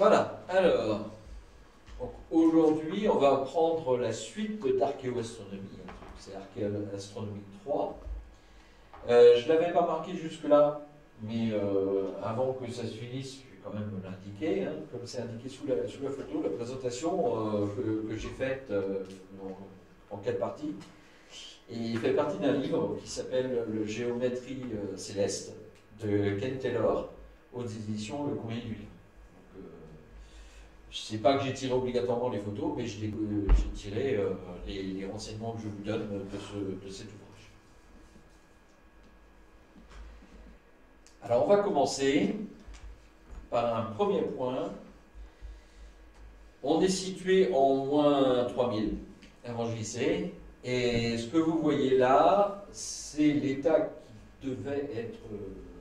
Voilà, alors, aujourd'hui, on va prendre la suite d'archéoastronomie, c'est archéoastronomie 3. Je ne l'avais pas marqué jusque-là, mais avant que ça se finisse, je vais quand même l'indiquer, hein, comme c'est indiqué sous la photo, la présentation que j'ai faite en 4 parties. Et il fait partie d'un livre qui s'appelle Le Géométrie céleste de Ken Taylor, aux éditions Le Courrier du Livre. Je ne sais pas que j'ai tiré obligatoirement les photos, mais j'ai tiré les renseignements que je vous donne de cet ouvrage. Alors on va commencer par un premier point. On est situé en moins 3000 avant JC, et ce que vous voyez là, c'est l'état qui devait être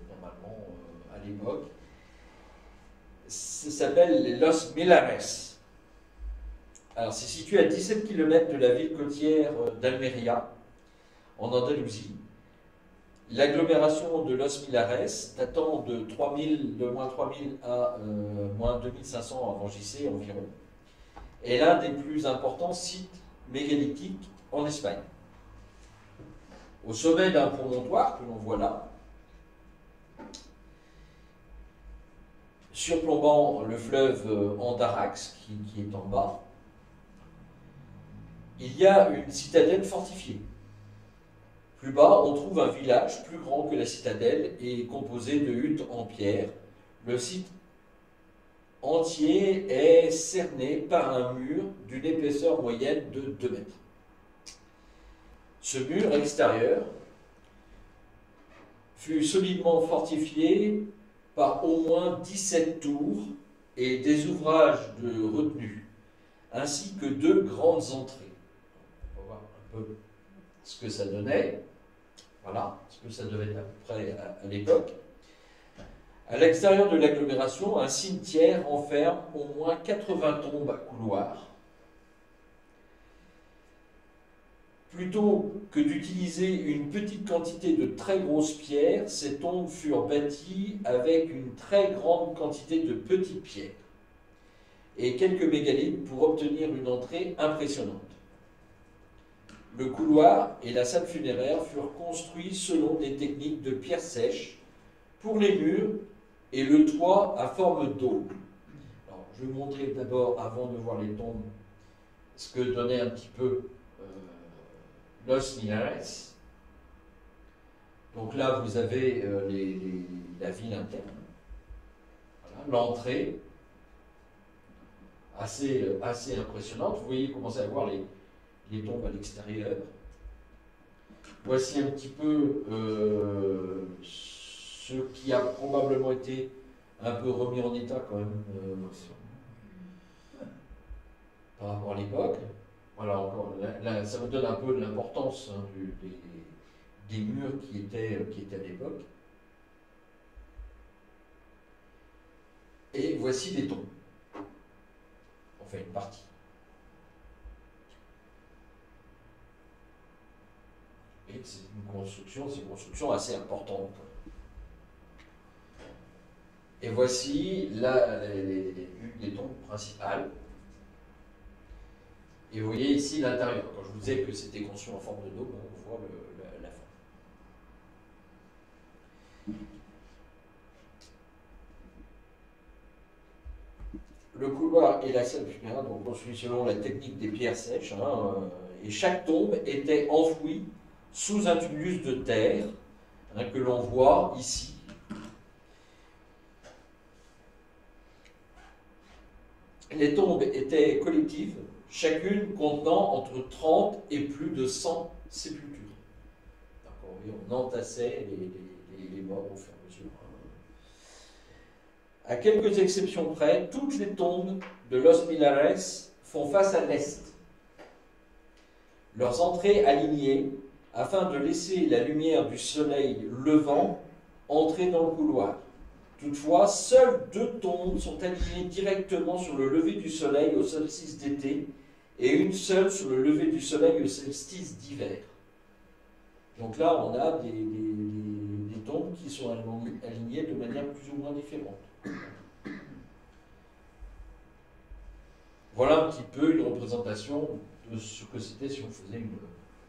normalement à l'époque. Ça s'appelle Los Millares. Alors, c'est situé à 17 km de la ville côtière d'Almeria, en Andalousie. L'agglomération de Los Millares, datant de moins 3000 à moins 2500 avant JC environ, est l'un des plus importants sites mégalithiques en Espagne. Au sommet d'un promontoire que l'on voit là, surplombant le fleuve Andarax, qui est en bas, il y a une citadelle fortifiée. Plus bas, on trouve un village plus grand que la citadelle et composé de huttes en pierre. Le site entier est cerné par un mur d'une épaisseur moyenne de 2 mètres. Ce mur extérieur fut solidement fortifié par au moins 17 tours et des ouvrages de retenue, ainsi que 2 grandes entrées. On va voir un peu ce que ça donnait. Voilà, ce que ça devait être à peu près à l'époque. À l'extérieur de l'agglomération, un cimetière renferme au moins 80 tombes à couloir. Plutôt que d'utiliser une petite quantité de très grosses pierres, ces tombes furent bâties avec une très grande quantité de petites pierres et quelques mégalithes pour obtenir une entrée impressionnante. Le couloir et la salle funéraire furent construits selon des techniques de pierre sèche pour les murs et le toit à forme d'aube. Alors, je vais vous montrer d'abord, avant de voir les tombes, ce que donnait un petit peu Los Millares. Donc là, vous avez la ville interne. Voilà, l'entrée, assez impressionnante. Vous voyez, commencez à voir les tombes à l'extérieur. Voici un petit peu ce qui a probablement été un peu remis en état quand même par rapport à l'époque. Voilà, encore, là, ça vous donne un peu de l'importance hein, des murs qui étaient à l'époque. Et voici des tombes. Enfin, une partie. Et c'est une construction assez importante. Et voici là une des tombes principales. Et vous voyez ici l'intérieur. Quand je vous disais que c'était construit en forme de dôme, on voit la forme. Le couloir et la salle funéraire sont construits selon la technique des pierres sèches, hein, et chaque tombe était enfouie sous un tumulus de terre hein, que l'on voit ici. Les tombes étaient collectives, chacune contenant entre 30 et plus de 100 sépultures. On entassait les morts au fur et à mesure. À quelques exceptions près, toutes les tombes de Los Millares font face à l'est. Leurs entrées alignées afin de laisser la lumière du soleil levant entrer dans le couloir. Toutefois, seules 2 tombes sont alignées directement sur le lever du soleil au solstice d'été et une seule sur le lever du soleil au solstice d'hiver. Donc là, on a des tombes qui sont alignées de manière plus ou moins différente. petit peu une représentation de ce que c'était si on faisait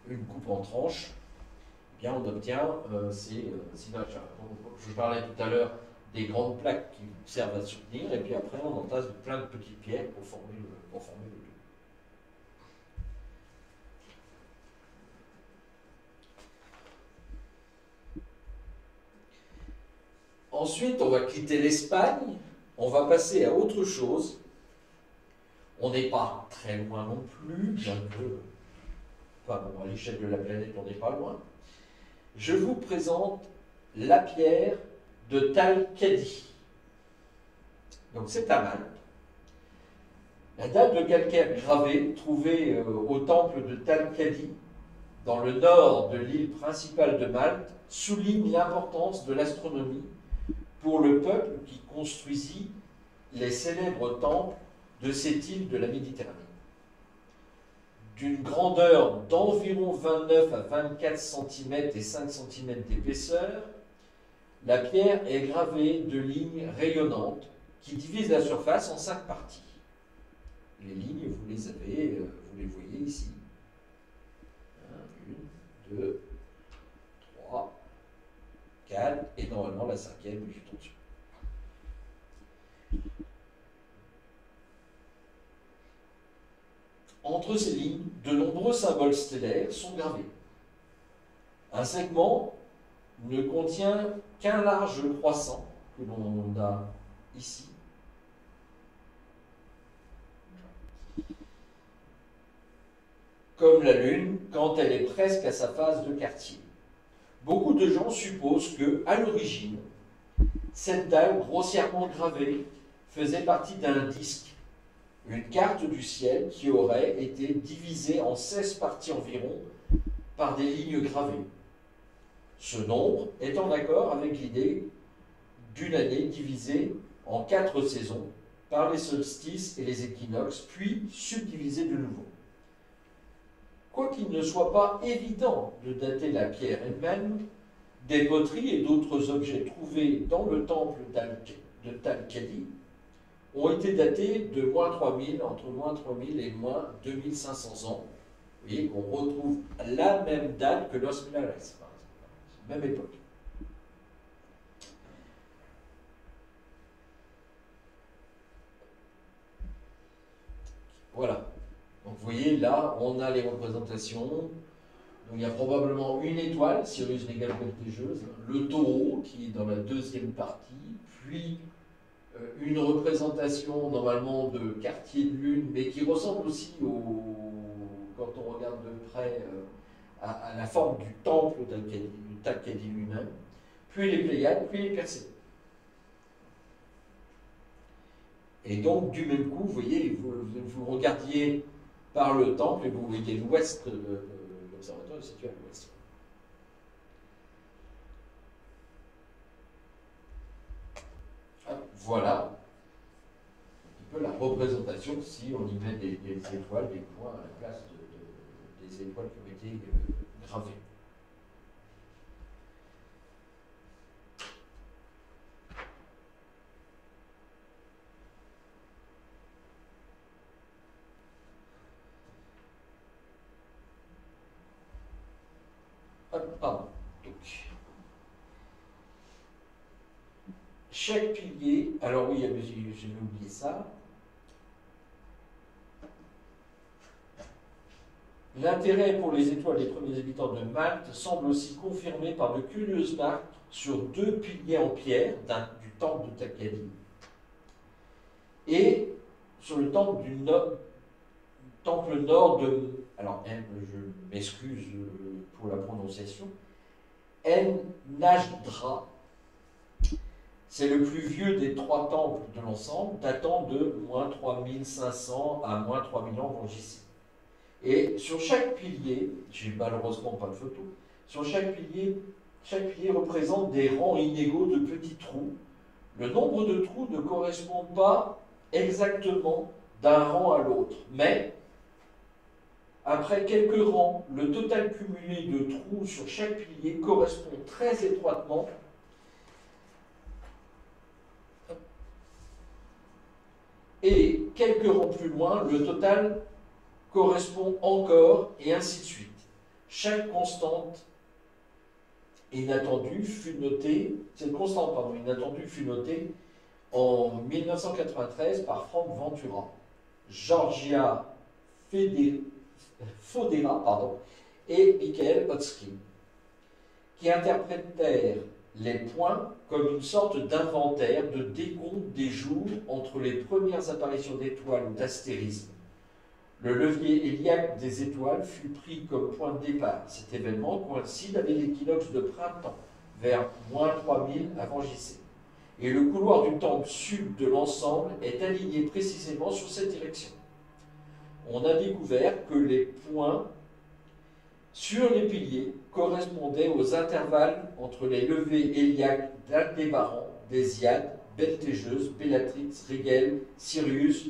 une coupe en tranches. Eh bien, on obtient ces images. Je parlais tout à l'heure des grandes plaques qui servent à soutenir, et puis après on entasse plein de petites pierres pour former le tout. Ensuite, on va quitter l'Espagne, on va passer à autre chose. On n'est pas très loin non plus, bien que, enfin bon, à l'échelle de la planète, on n'est pas loin. Je vous présente la pierre de Talcadi. Donc c'est à Malte. La dalle de calcaire gravée, trouvée au temple de Talcadi, dans le nord de l'île principale de Malte, souligne l'importance de l'astronomie pour le peuple qui construisit les célèbres temples de cette île de la Méditerranée. D'une grandeur d'environ 29 à 24 cm et 5 cm d'épaisseur, la pierre est gravée de lignes rayonnantes qui divisent la surface en 5 parties. Les lignes, vous les avez, vous les voyez ici. 1, 2, 3, 4, et normalement la cinquième est juste en dessous. Entre ces lignes, de nombreux symboles stellaires sont gravés. Un segment ne contient qu'un large croissant que l'on a ici. Comme la Lune, quand elle est presque à sa phase de quartier. Beaucoup de gens supposent que, à l'origine, cette dalle grossièrement gravée faisait partie d'un disque, une carte du ciel qui aurait été divisée en 16 parties environ par des lignes gravées. Ce nombre est en accord avec l'idée d'une année divisée en 4 saisons par les solstices et les équinoxes, puis subdivisée de nouveau. Quoiqu'il ne soit pas évident de dater la pierre elle-même, des poteries et d'autres objets trouvés dans le temple de Talcadi ont été datés de moins 3000, entre moins 3000 et moins 2500 ans. Vous voyez qu'on retrouve la même date que Los Millares, par exemple, même époque. Voilà. Donc vous voyez, là, on a les représentations. Donc il y a probablement une étoile, Sirius Regal Voltigeuse, le taureau qui est dans la deuxième partie, puis une représentation normalement de quartier de lune, mais qui ressemble aussi quand on regarde de près à la forme du temple du Talcadi lui-même, puis les Pléiades, puis les Persées. Et donc du même coup, vous voyez, vous regardiez par le temple et vous voyez l'ouest de l'observatoire est situé à l'ouest. Voilà un peu la représentation si on y met des étoiles, des points à la place des étoiles qui ont été gravées. Pardon. Donc, chaque pilier, alors oui, j'ai oublié ça. L'intérêt pour les étoiles des premiers habitants de Malte semble aussi confirmé par de curieuses marques sur 2 piliers en pierre du temple de Talcadi et sur le temple temple nord de, alors je m'excuse pour la prononciation, En-Najdra. C'est le plus vieux des 3 temples de l'ensemble, datant de moins 3500 à moins 3000 ans avant JC. Et sur chaque pilier, j'ai malheureusement pas de photo, sur chaque pilier représente des rangs inégaux de petits trous. Le nombre de trous ne correspond pas exactement d'un rang à l'autre, mais après quelques rangs, le total cumulé de trous sur chaque pilier correspond très étroitement et quelques rangs plus loin, le total correspond encore, et ainsi de suite. Chaque constante inattendue fut notée, cette constante pardon, inattendue fut notée en 1993 par Frank Ventura, Georgia Fodera et Michael Hodgkin, qui interprétèrent les points comme une sorte d'inventaire de décompte des jours entre les premières apparitions d'étoiles ou d'astérismes. Le levier héliaque des étoiles fut pris comme point de départ. Cet événement coïncide avec l'équinoxe de printemps, vers -3000 avant JC. Et le couloir du temple sud de l'ensemble est aligné précisément sur cette direction. On a découvert que les points sur les piliers correspondaient aux intervalles entre les levées héliaques d'Aldébaran, d'Hésiade, Beltégeuse, Bellatrix, Rigel, Sirius,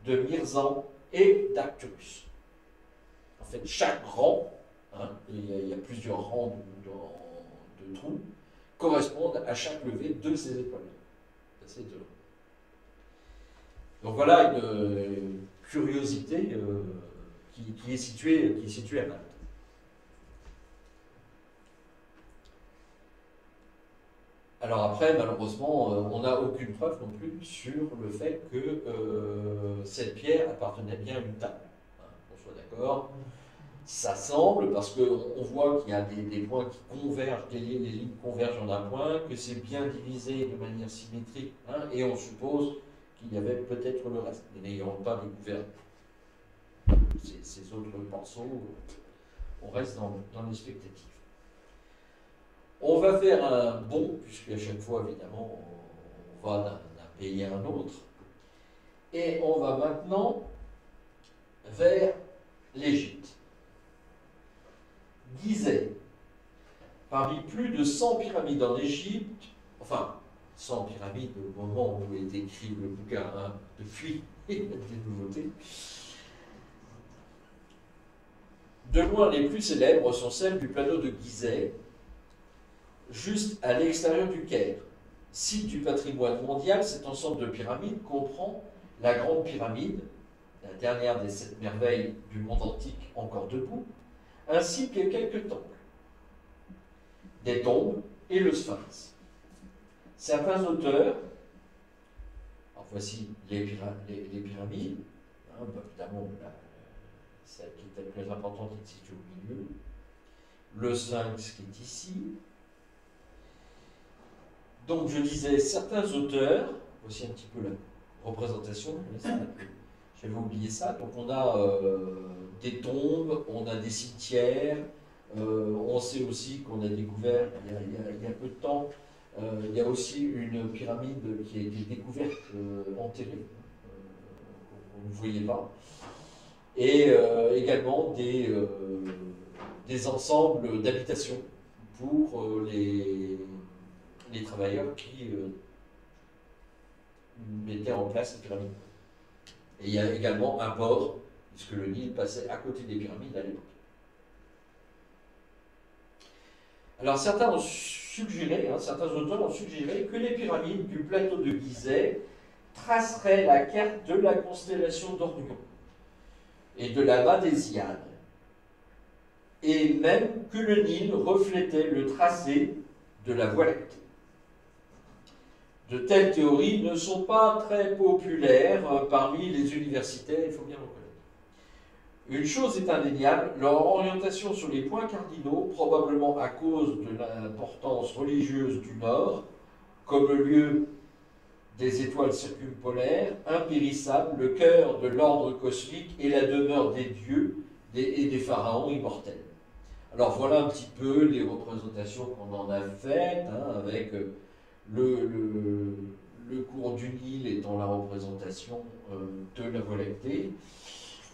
de Mirzan et d'Arcturus. En fait, chaque rang, il y a plusieurs rangs de trous, correspondent à chaque levée de ces étoiles. Donc voilà une curiosité qui est située à Malte. Alors après, malheureusement, on n'a aucune preuve non plus sur le fait que cette pierre appartenait bien à une table. Qu'on soit d'accord. Ça semble, parce qu'on voit qu'il y a des points qui convergent, les lignes convergent en un point, que c'est bien divisé de manière symétrique, et on suppose qu'il y avait peut-être le reste. Mais n'ayant pas découvert ces autres pinceaux, on reste dans l'expectative. On va faire un bond, puisqu'à chaque fois, évidemment, on va d'un pays à un autre. Et on va maintenant vers l'Égypte. Gizeh. Parmi plus de 100 pyramides en Égypte, enfin, 100 pyramides au moment où est écrit le bouquin, depuis, il y a des nouveautés. De loin, les plus célèbres sont celles du plateau de Gizeh, juste à l'extérieur du Caire. Site du patrimoine mondial, cet ensemble de pyramides comprend la Grande Pyramide, la dernière des 7 merveilles du monde antique encore debout, ainsi que quelques temples, des tombes et le Sphinx. Certains auteurs, alors voici les pyramides, évidemment celle qui est la plus importante qui est située au milieu, le Sphinx qui est ici. Donc je disais, certains auteurs, voici un petit peu la représentation, j'avais oublié ça, donc on a des tombes, on a des cimetières, on sait aussi qu'on a découvert, il y a peu de temps, il y a aussi une pyramide qui a été découverte, enterrée, vous ne voyez pas, et également des ensembles d'habitations pour les travailleurs qui mettaient en place les pyramides. Et il y a également un port, puisque le Nil passait à côté des pyramides à l'époque. Alors certains auteurs ont suggéré que les pyramides du plateau de Gizeh traceraient la carte de la constellation d'Orion et de la baie d'Hésiade, et même que le Nil reflétait le tracé de la Voie lactée. De telles théories ne sont pas très populaires parmi les universitaires, il faut bien le reconnaître. Une chose est indéniable, leur orientation sur les points cardinaux, probablement à cause de l'importance religieuse du Nord, comme le lieu des étoiles circumpolaires, impérissables, le cœur de l'ordre cosmique et la demeure des dieux et des pharaons immortels. Alors voilà un petit peu les représentations qu'on en a faites, avec le cours du Nil étant la représentation de la Voie lactée.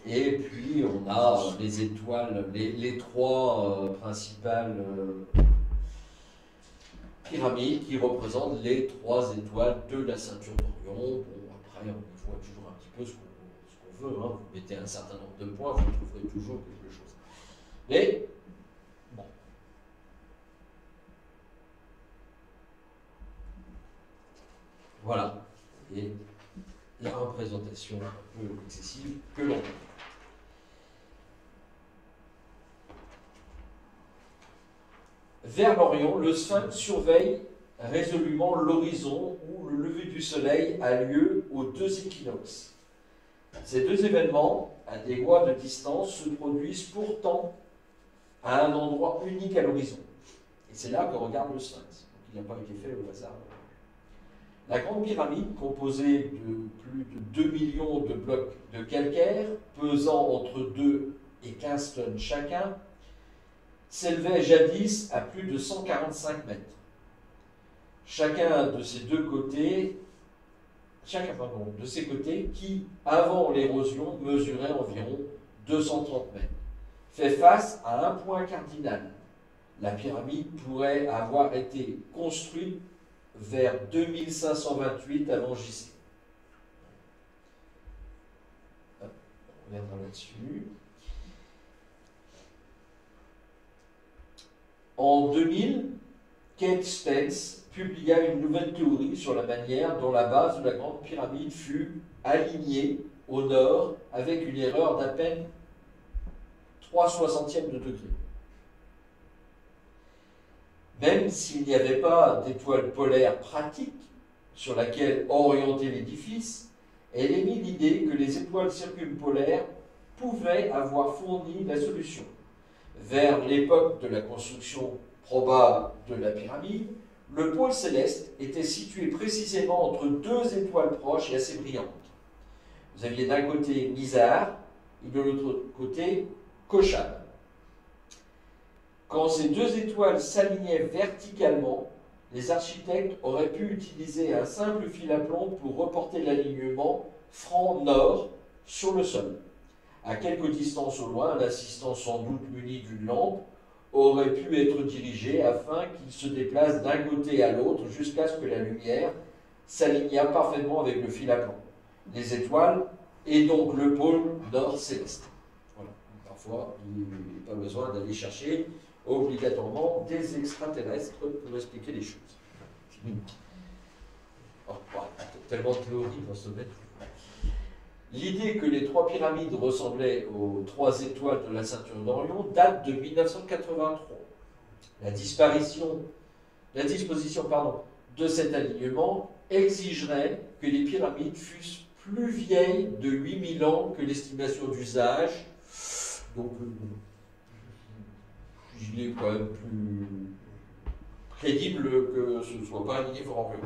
Et puis on a les étoiles, les trois principales pyramides qui représentent les 3 étoiles de la ceinture d'Orion. Bon, après on voit toujours un petit peu ce qu'on veut, vous mettez un certain nombre de points, vous trouverez toujours quelque chose. Mais bon. Voilà. Et la représentation un peu excessive que l'on a. Vers l'Orient, le sphinx surveille résolument l'horizon où le lever du soleil a lieu aux deux équinoxes. Ces deux événements, à des mois de distance, se produisent pourtant à un endroit unique à l'horizon. Et c'est là que regarde le sphinx. Donc il n'a pas été fait au hasard. La Grande Pyramide, composée de plus de 2 millions de blocs de calcaire, pesant entre 2 et 15 tonnes chacun, s'élevait jadis à plus de 145 mètres. Chacun de ces côtés, qui, avant l'érosion, mesurait environ 230 mètres, fait face à un point cardinal. La pyramide pourrait avoir été construite vers 2528 avant JC. On reviendra là-dessus. En 2000, Kate Spence publia une nouvelle théorie sur la manière dont la base de la Grande Pyramide fut alignée au nord avec une erreur d'à peine 3/60 de degré. Même s'il n'y avait pas d'étoile polaire pratique sur laquelle orienter l'édifice, elle émit l'idée que les étoiles circumpolaires pouvaient avoir fourni la solution. Vers l'époque de la construction probable de la pyramide, le pôle céleste était situé précisément entre deux étoiles proches et assez brillantes. Vous aviez d'un côté Mizar et de l'autre côté Kochab. Quand ces deux étoiles s'alignaient verticalement, les architectes auraient pu utiliser un simple fil à plomb pour reporter l'alignement franc-nord sur le sol. À quelque distance au loin, un assistant sans doute muni d'une lampe aurait pu être dirigé afin qu'il se déplace d'un côté à l'autre jusqu'à ce que la lumière s'alignât parfaitement avec le fil à plomb, les étoiles et donc le pôle nord céleste. Voilà. Parfois, il n'y a pas besoin d'aller chercher obligatoirement des extraterrestres pour expliquer les choses. Oh, tellement de théories dans ce domaine. L'idée que les trois pyramides ressemblaient aux trois étoiles de la ceinture d'Orion date de 1983. La disposition de cet alignement exigerait que les pyramides fussent plus vieilles de 8000 ans que l'estimation d'usage. Donc, il est quand même plus crédible que ce ne soit pas aligné fort en Orion.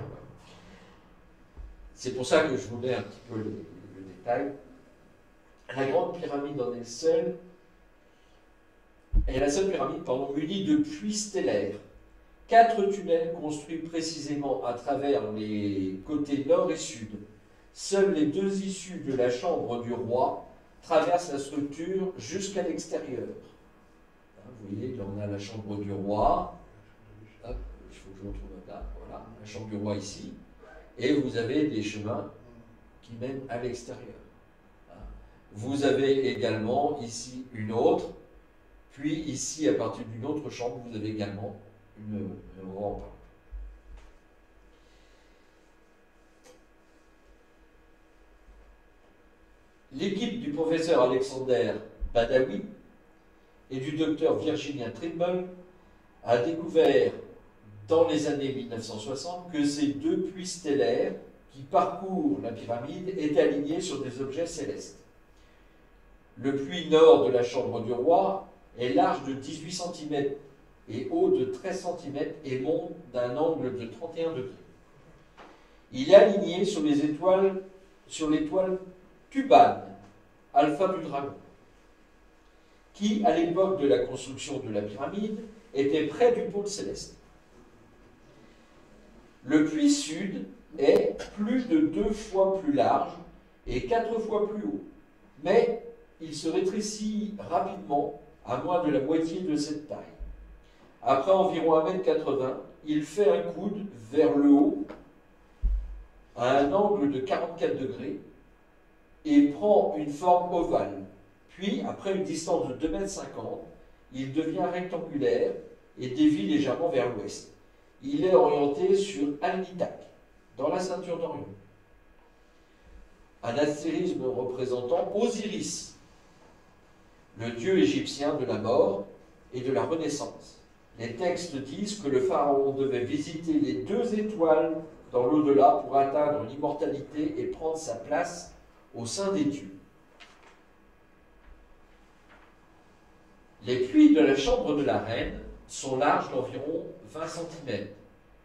C'est pour ça que je voulais un petit peu le détail. La Grande Pyramide en est seule. est la seule pyramide munie de puits stellaires. 4 tunnels construits précisément à travers les côtés nord et sud. Seules les 2 issues de la chambre du roi traversent la structure jusqu'à l'extérieur. Vous voyez, là on a la chambre du roi. Hop, il faut que je retrouve là. Voilà, la chambre du roi ici. Et vous avez des chemins qui mènent à l'extérieur. Vous avez également ici une autre. Puis ici, à partir d'une autre chambre, vous avez également une rampe. L'équipe du professeur Alexander Badawi et du docteur Virginia Trimble a découvert dans les années 1960 que ces 2 puits stellaires qui parcourent la pyramide étaient alignés sur des objets célestes. Le puits nord de la chambre du roi est large de 18 cm et haut de 13 cm et monte d'un angle de 31 degrés. Il est aligné sur l'étoile Tuban, alpha du dragon, qui, à l'époque de la construction de la pyramide, était près du pôle céleste. Le puits sud est plus de 2 fois plus large et 4 fois plus haut, mais il se rétrécit rapidement à moins de la moitié de cette taille. Après environ 1,80 m, il fait un coude vers le haut à un angle de 44 degrés et prend une forme ovale. Puis, après une distance de 2,50 m, il devient rectangulaire et dévie légèrement vers l'ouest. Il est orienté sur Al-Nitak, dans la ceinture d'Orion. un astérisme représentant Osiris, le dieu égyptien de la mort et de la renaissance. Les textes disent que le pharaon devait visiter les 2 étoiles dans l'au-delà pour atteindre l'immortalité et prendre sa place au sein des dieux. Les puits de la chambre de la reine sont larges d'environ 20 cm.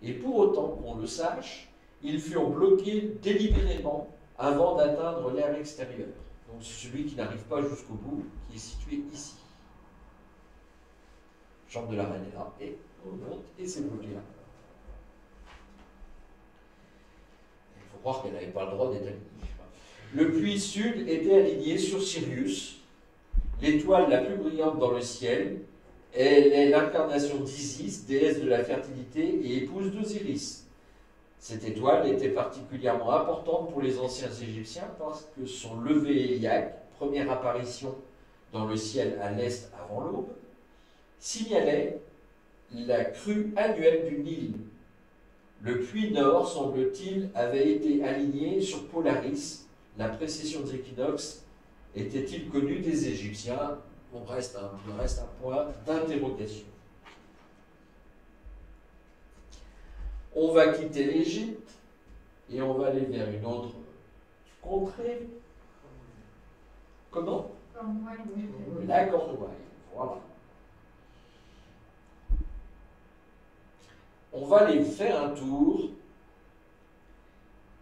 Et pour autant qu'on le sache, ils furent bloqués délibérément avant d'atteindre l'air extérieur. Donc c'est celui qui n'arrive pas jusqu'au bout, qui est situé ici. La chambre de la reine est là, et on monte, et c'est bloqué là. Il faut croire qu'elle n'avait pas le droit d'être alignée. Le puits sud était aligné sur Sirius, l'étoile la plus brillante dans le ciel. Elle est l'incarnation d'Isis, déesse de la fertilité et épouse d'Osiris. Cette étoile était particulièrement importante pour les anciens Égyptiens parce que son lever héliaque, première apparition dans le ciel à l'est avant l'aube, signalait la crue annuelle du Nil. Le puits nord, semble-t-il, avait été aligné sur Polaris. La précession des équinoxes était-il connue des Égyptiens? Il reste un point d'interrogation. On va quitter l'Égypte et on va aller vers une autre contrée. Comment? La Cornouaille. Voilà. On va aller faire un tour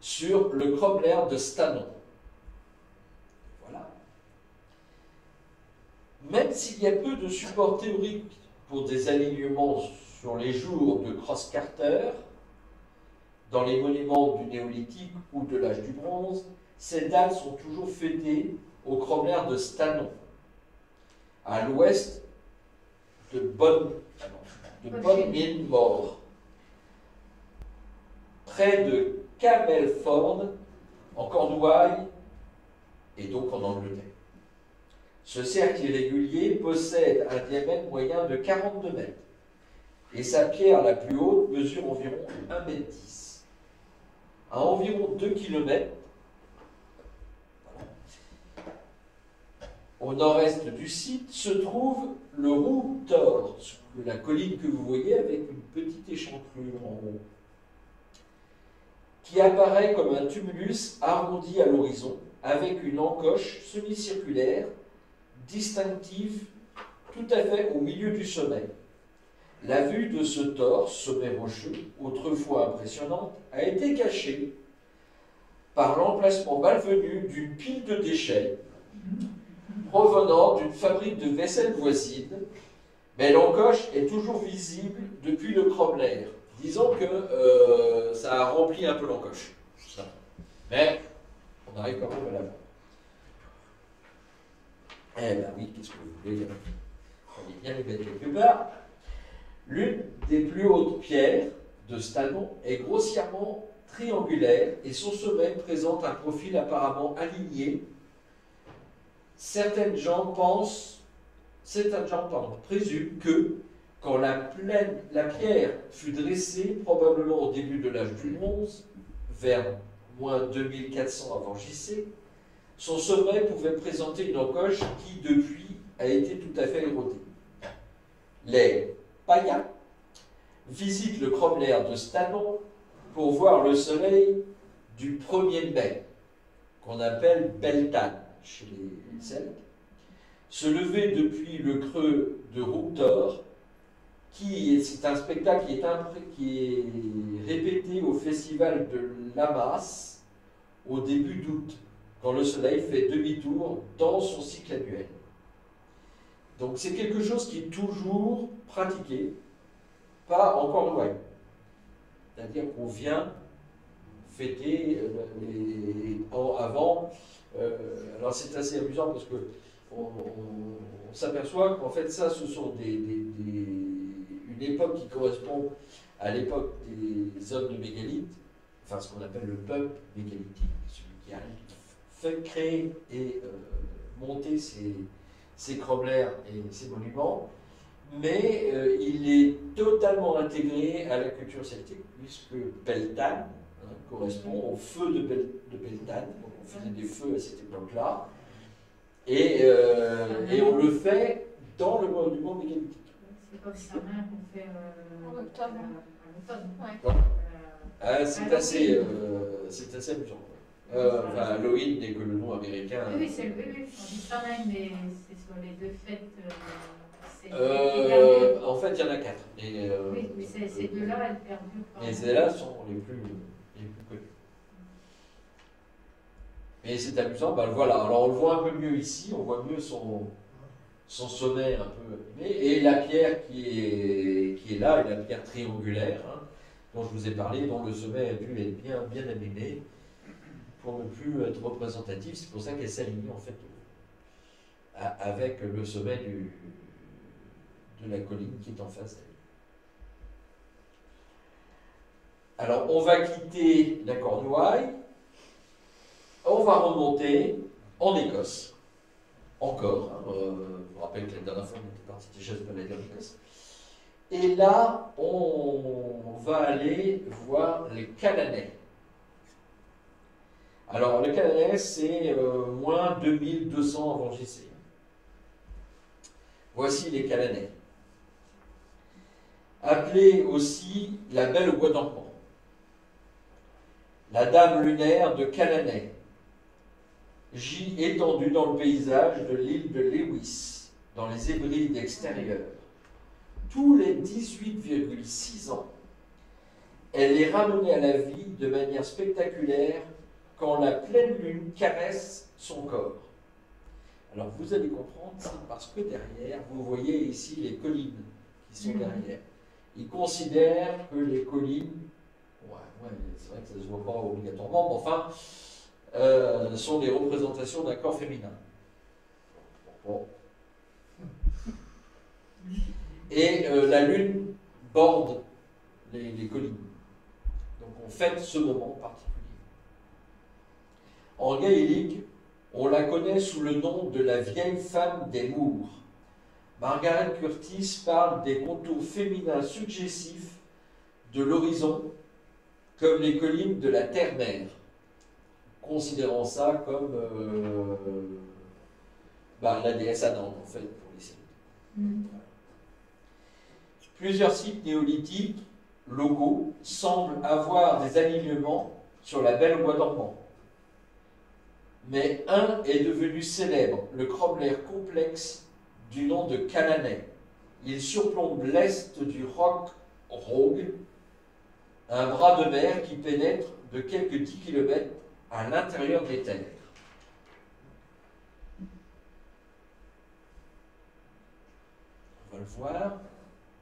sur le cromlech de Stanon. Voilà. Même s'il y a peu de supports théoriques pour des alignements sur les jours de Cross-Carter, dans les monuments du néolithique ou de l'âge du bronze, ces dates sont toujours fêtées au cromlech de Stanon, à l'ouest de Bonne-Mine-Mort, près de Camelford, en Cornouailles et donc en Angleterre. Ce cercle irrégulier possède un diamètre moyen de 42 mètres et sa pierre la plus haute mesure environ 1,10 m. À environ 2 km, au nord-est du site, se trouve le Roux Tor, la colline que vous voyez avec une petite échancrure en haut, qui apparaît comme un tumulus arrondi à l'horizon, avec une encoche semi-circulaire, distinctive tout à fait au milieu du sommet. La vue de ce tor, sommet rocheux, autrefois impressionnante, a été cachée par l'emplacement malvenu d'une pile de déchets provenant d'une fabrique de vaisselle voisine, mais l'encoche est toujours visible depuis le cromlech. Disons que ça a rempli un peu l'encoche. Mais on arrive quand même à la voir. Eh bien oui, qu'est-ce que vous voulez dire? On est bien les mettre quelque part. L'une des plus hautes pierres de Stanon est grossièrement triangulaire et son sommet présente un profil apparemment aligné. Certains gens présument que quand la pierre fut dressée, probablement au début de l'âge du bronze, vers moins 2400 avant JC, son sommet pouvait présenter une encoche qui, depuis, a été tout à fait érodée. Les Payas visitent le cromlech de Stanon pour voir le soleil du 1er mai, qu'on appelle Beltane chez les Celtes, se lever depuis le creux de Roux Tor, c'est un spectacle qui est répété au festival de Lammas au début d'août, quand le soleil fait demi-tour dans son cycle annuel. Donc c'est quelque chose qui est toujours pratiqué, pas encore loin. C'est-à-dire qu'on vient fêter avant. Alors c'est assez amusant parce que on s'aperçoit qu'en fait ça, ce sont une époque qui correspond à l'époque des hommes de mégalithe, enfin ce qu'on appelle le peuple mégalithique, celui qui a fait créer et monter ces cromlechs et ces monuments, mais il est totalement intégré à la culture celtique, puisque Beltane, correspond au feu de Beltane. Donc on faisait des feux à cette époque-là. Et on le fait dans le monument mégalithique. C'est comme ça qu'on fait en octobre. C'est assez amusant. Enfin, Halloween n'est que le nom américain. Oui, c'est on dit Samhain, mais c'est sur les deux fêtes. En fait, il y en a 4. Oui, mais ces deux-là, elles perdurent. Et celles-là sont les plus connues. Mais c'est amusant, ben voilà. Alors on le voit un peu mieux ici, on voit mieux son sommet un peu abîmé. Et la pierre qui est là, est la pierre triangulaire, dont je vous ai parlé, dont le sommet a dû être bien abîmé pour ne plus être représentatif. C'est pour ça qu'elle s'aligne en fait avec le sommet de la colline qui est en face d'elle. Alors on va quitter la Cornouaille, on va remonter en Écosse. Encore, je vous rappelle que la dernière fois on était parti déjà de balader en Écosse. Et là, on va aller voir les Calanais. Alors, les Calanais, c'est moins 2200 avant JC. Voici les Calanais. Appelée aussi la Belle au bois d'Ampon. La Dame lunaire de Calanais. Gît étendue dans le paysage de l'île de Lewis, dans les Hébrides extérieures. Tous les 18,6 ans, elle est ramenée à la vie de manière spectaculaire quand la pleine lune caresse son corps. Alors vous allez comprendre, c'est parce que derrière, vous voyez ici les collines qui sont derrière. Ils considèrent que les collines, c'est vrai que ça ne se voit pas obligatoirement, mais enfin, sont des représentations d'un corps féminin. Bon. Et la lune borde les collines. Donc on fête ce moment particulier. En gaélique, on la connaît sous le nom de la vieille femme des Moors. Margaret Curtis parle des contours féminins suggestifs de l'horizon comme les collines de la terre-mère, considérant ça comme la déesse Anande, en fait, pour les Celtes. Plusieurs sites néolithiques locaux semblent avoir des alignements sur la Belle au bois dormant. Mais un est devenu célèbre, le cromlech complexe du nom de Calanais. Il surplombe l'est du Roc Rogue, un bras de mer qui pénètre de quelques 10 km à l'intérieur des terres. On va le voir.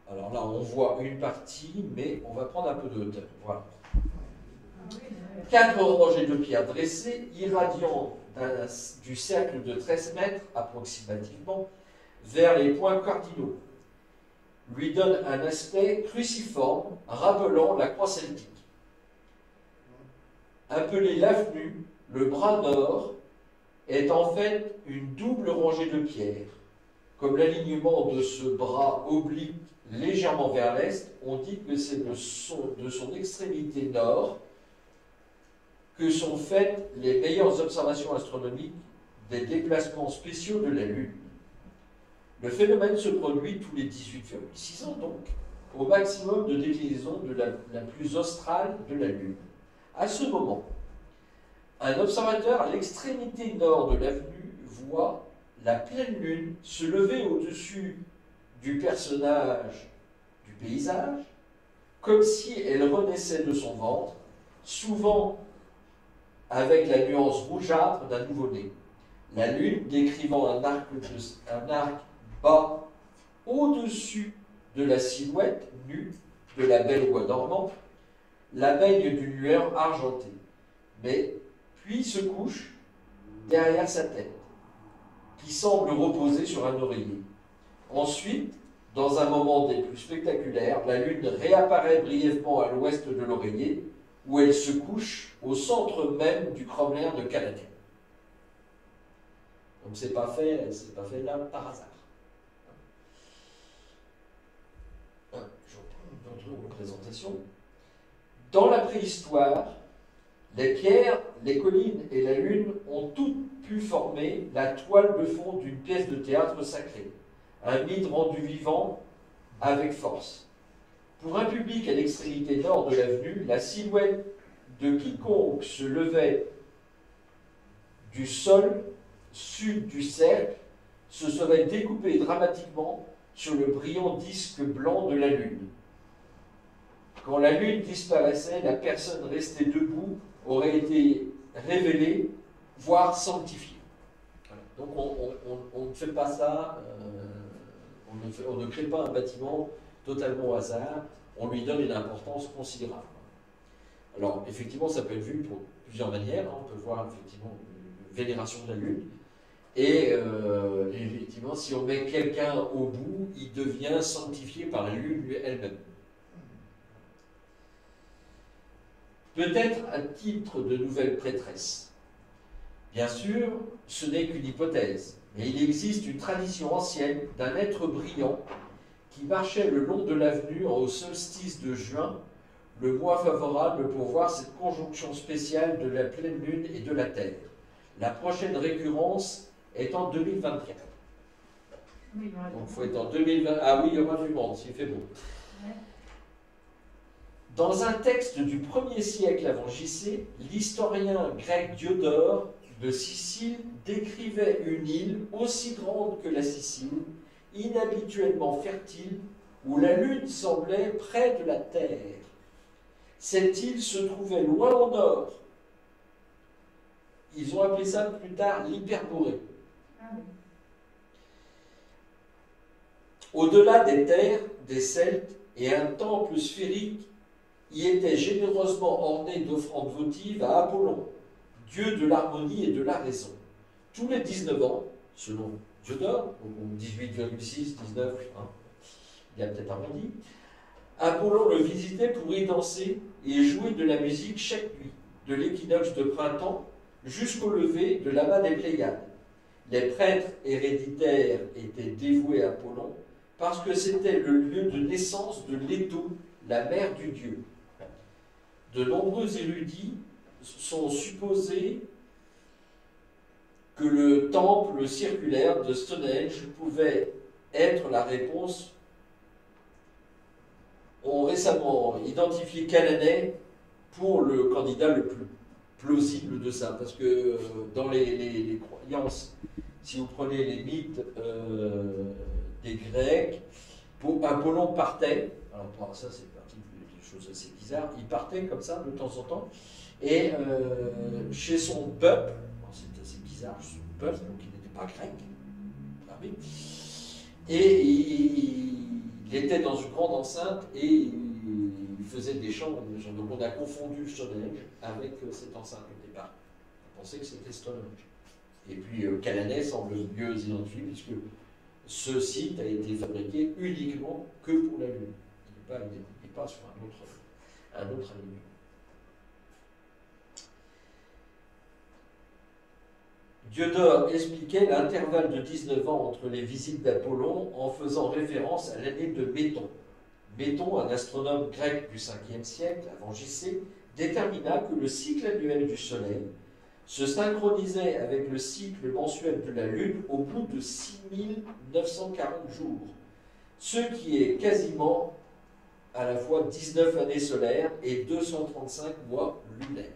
Alors là, on voit une partie, mais on va prendre un peu de hauteur. Voilà. 4 rangées de pierres dressées, irradiant du cercle de 13 mètres approximativement vers les points cardinaux, lui donne un aspect cruciforme rappelant la croix celtique. Appelé l'avenue, le bras nord est en fait une double rangée de pierres. Comme l'alignement de ce bras oblique légèrement vers l'est, on dit que c'est de son extrémité nord que sont faites les meilleures observations astronomiques des déplacements spéciaux de la Lune. Le phénomène se produit tous les 18,6 ans, donc, au maximum de déclinaison de la plus australe de la Lune. À ce moment, un observateur à l'extrémité nord de l'avenue voit la pleine Lune se lever au-dessus du personnage du paysage, comme si elle renaissait de son ventre, souvent avec la nuance rougeâtre d'un nouveau-né. La Lune décrivant un arc bas au-dessus de la silhouette nue de la Belle au bois dormant, la baigne d'une lueur argentée, mais puis se couche derrière sa tête, qui semble reposer sur un oreiller. Ensuite, dans un moment des plus spectaculaires, la Lune réapparaît brièvement à l'ouest de l'oreiller, où elle se couche au centre même du cromlech de Calanais. Donc c'est pas fait là par hasard. Je reprends une autre représentation. Dans la préhistoire, Les pierres, les collines et la lune ont toutes pu former la toile de fond d'une pièce de théâtre sacrée, un mythe rendu vivant avec force. Pour un public à l'extrémité nord de l'avenue, la silhouette de quiconque se levait du sol sud du cercle se serait découpée dramatiquement sur le brillant disque blanc de la lune. Quand la lune disparaissait, la personne restée debout aurait été révélée, voire sanctifiée. Voilà. Donc on ne fait pas ça, on ne crée pas un bâtiment totalement au hasard, on lui donne une importance considérable. Alors effectivement, ça peut être vu pour plusieurs manières, hein. On peut voir effectivement une vénération de la lune, et effectivement, si on met quelqu'un au bout, il devient sanctifié par la lune elle-même. Peut-être à titre de nouvelle prêtresse. Bien sûr, ce n'est qu'une hypothèse, mais il existe une tradition ancienne d'un être brillant qui marchait le long de l'avenue au solstice de juin, le mois favorable pour voir cette conjonction spéciale de la pleine lune et de la Terre. La prochaine récurrence est en 2024. Oui, donc il faut être en 2020. Ah oui, il y aura du monde, s'il fait beau. Ouais. Dans un texte du 1er siècle avant JC, l'historien grec Diodore de Sicile décrivait une île aussi grande que la Sicile, inhabituellement fertile, où la lune semblait près de la terre. Cette île se trouvait loin au nord. Ils ont appelé ça plus tard l'Hyperborée. Ah oui. Au-delà des terres, des Celtes, et un temple sphérique y était généreusement orné d'offrandes votives à Apollon, dieu de l'harmonie et de la raison. Tous les 19 ans, selon Diodore, 18,6, 19, hein, il y a peut-être arrondi, Apollon le visitait pour y danser et jouer de la musique chaque nuit, de l'équinoxe de printemps jusqu'au lever de l'amas des Pléiades. Les prêtres héréditaires étaient dévoués à Apollon parce que c'était le lieu de naissance de Léto, la mère du dieu. De nombreux érudits sont supposés que le temple circulaire de Stonehenge pouvait être la réponse. On récemment identifié Canaanais pour le candidat le plus plausible de ça, parce que dans les croyances, si vous prenez les mythes des Grecs, Apollon partait, alors ça c'est partie des choses assez bizarres, il partait comme ça de temps en temps, et chez son peuple, c'est assez bizarre, son peuple, donc il n'était pas grec, et il était dans une grande enceinte et il faisait des chants. Donc on a confondu Stonehenge avec cette enceinte au départ. On pensait que c'était Stonehenge. Et puis Canaanais semble mieux identifié puisque ce site a été fabriqué uniquement que pour la Lune. Il n'est pas sur un autre alignement. Diodore expliquait l'intervalle de 19 ans entre les visites d'Apollon en faisant référence à l'année de Méton. Méton, un astronome grec du 5e siècle avant JC, détermina que le cycle annuel du Soleil se synchronisait avec le cycle mensuel de la Lune au bout de 6940 jours, ce qui est quasiment à la fois 19 années solaires et 235 mois lunaires.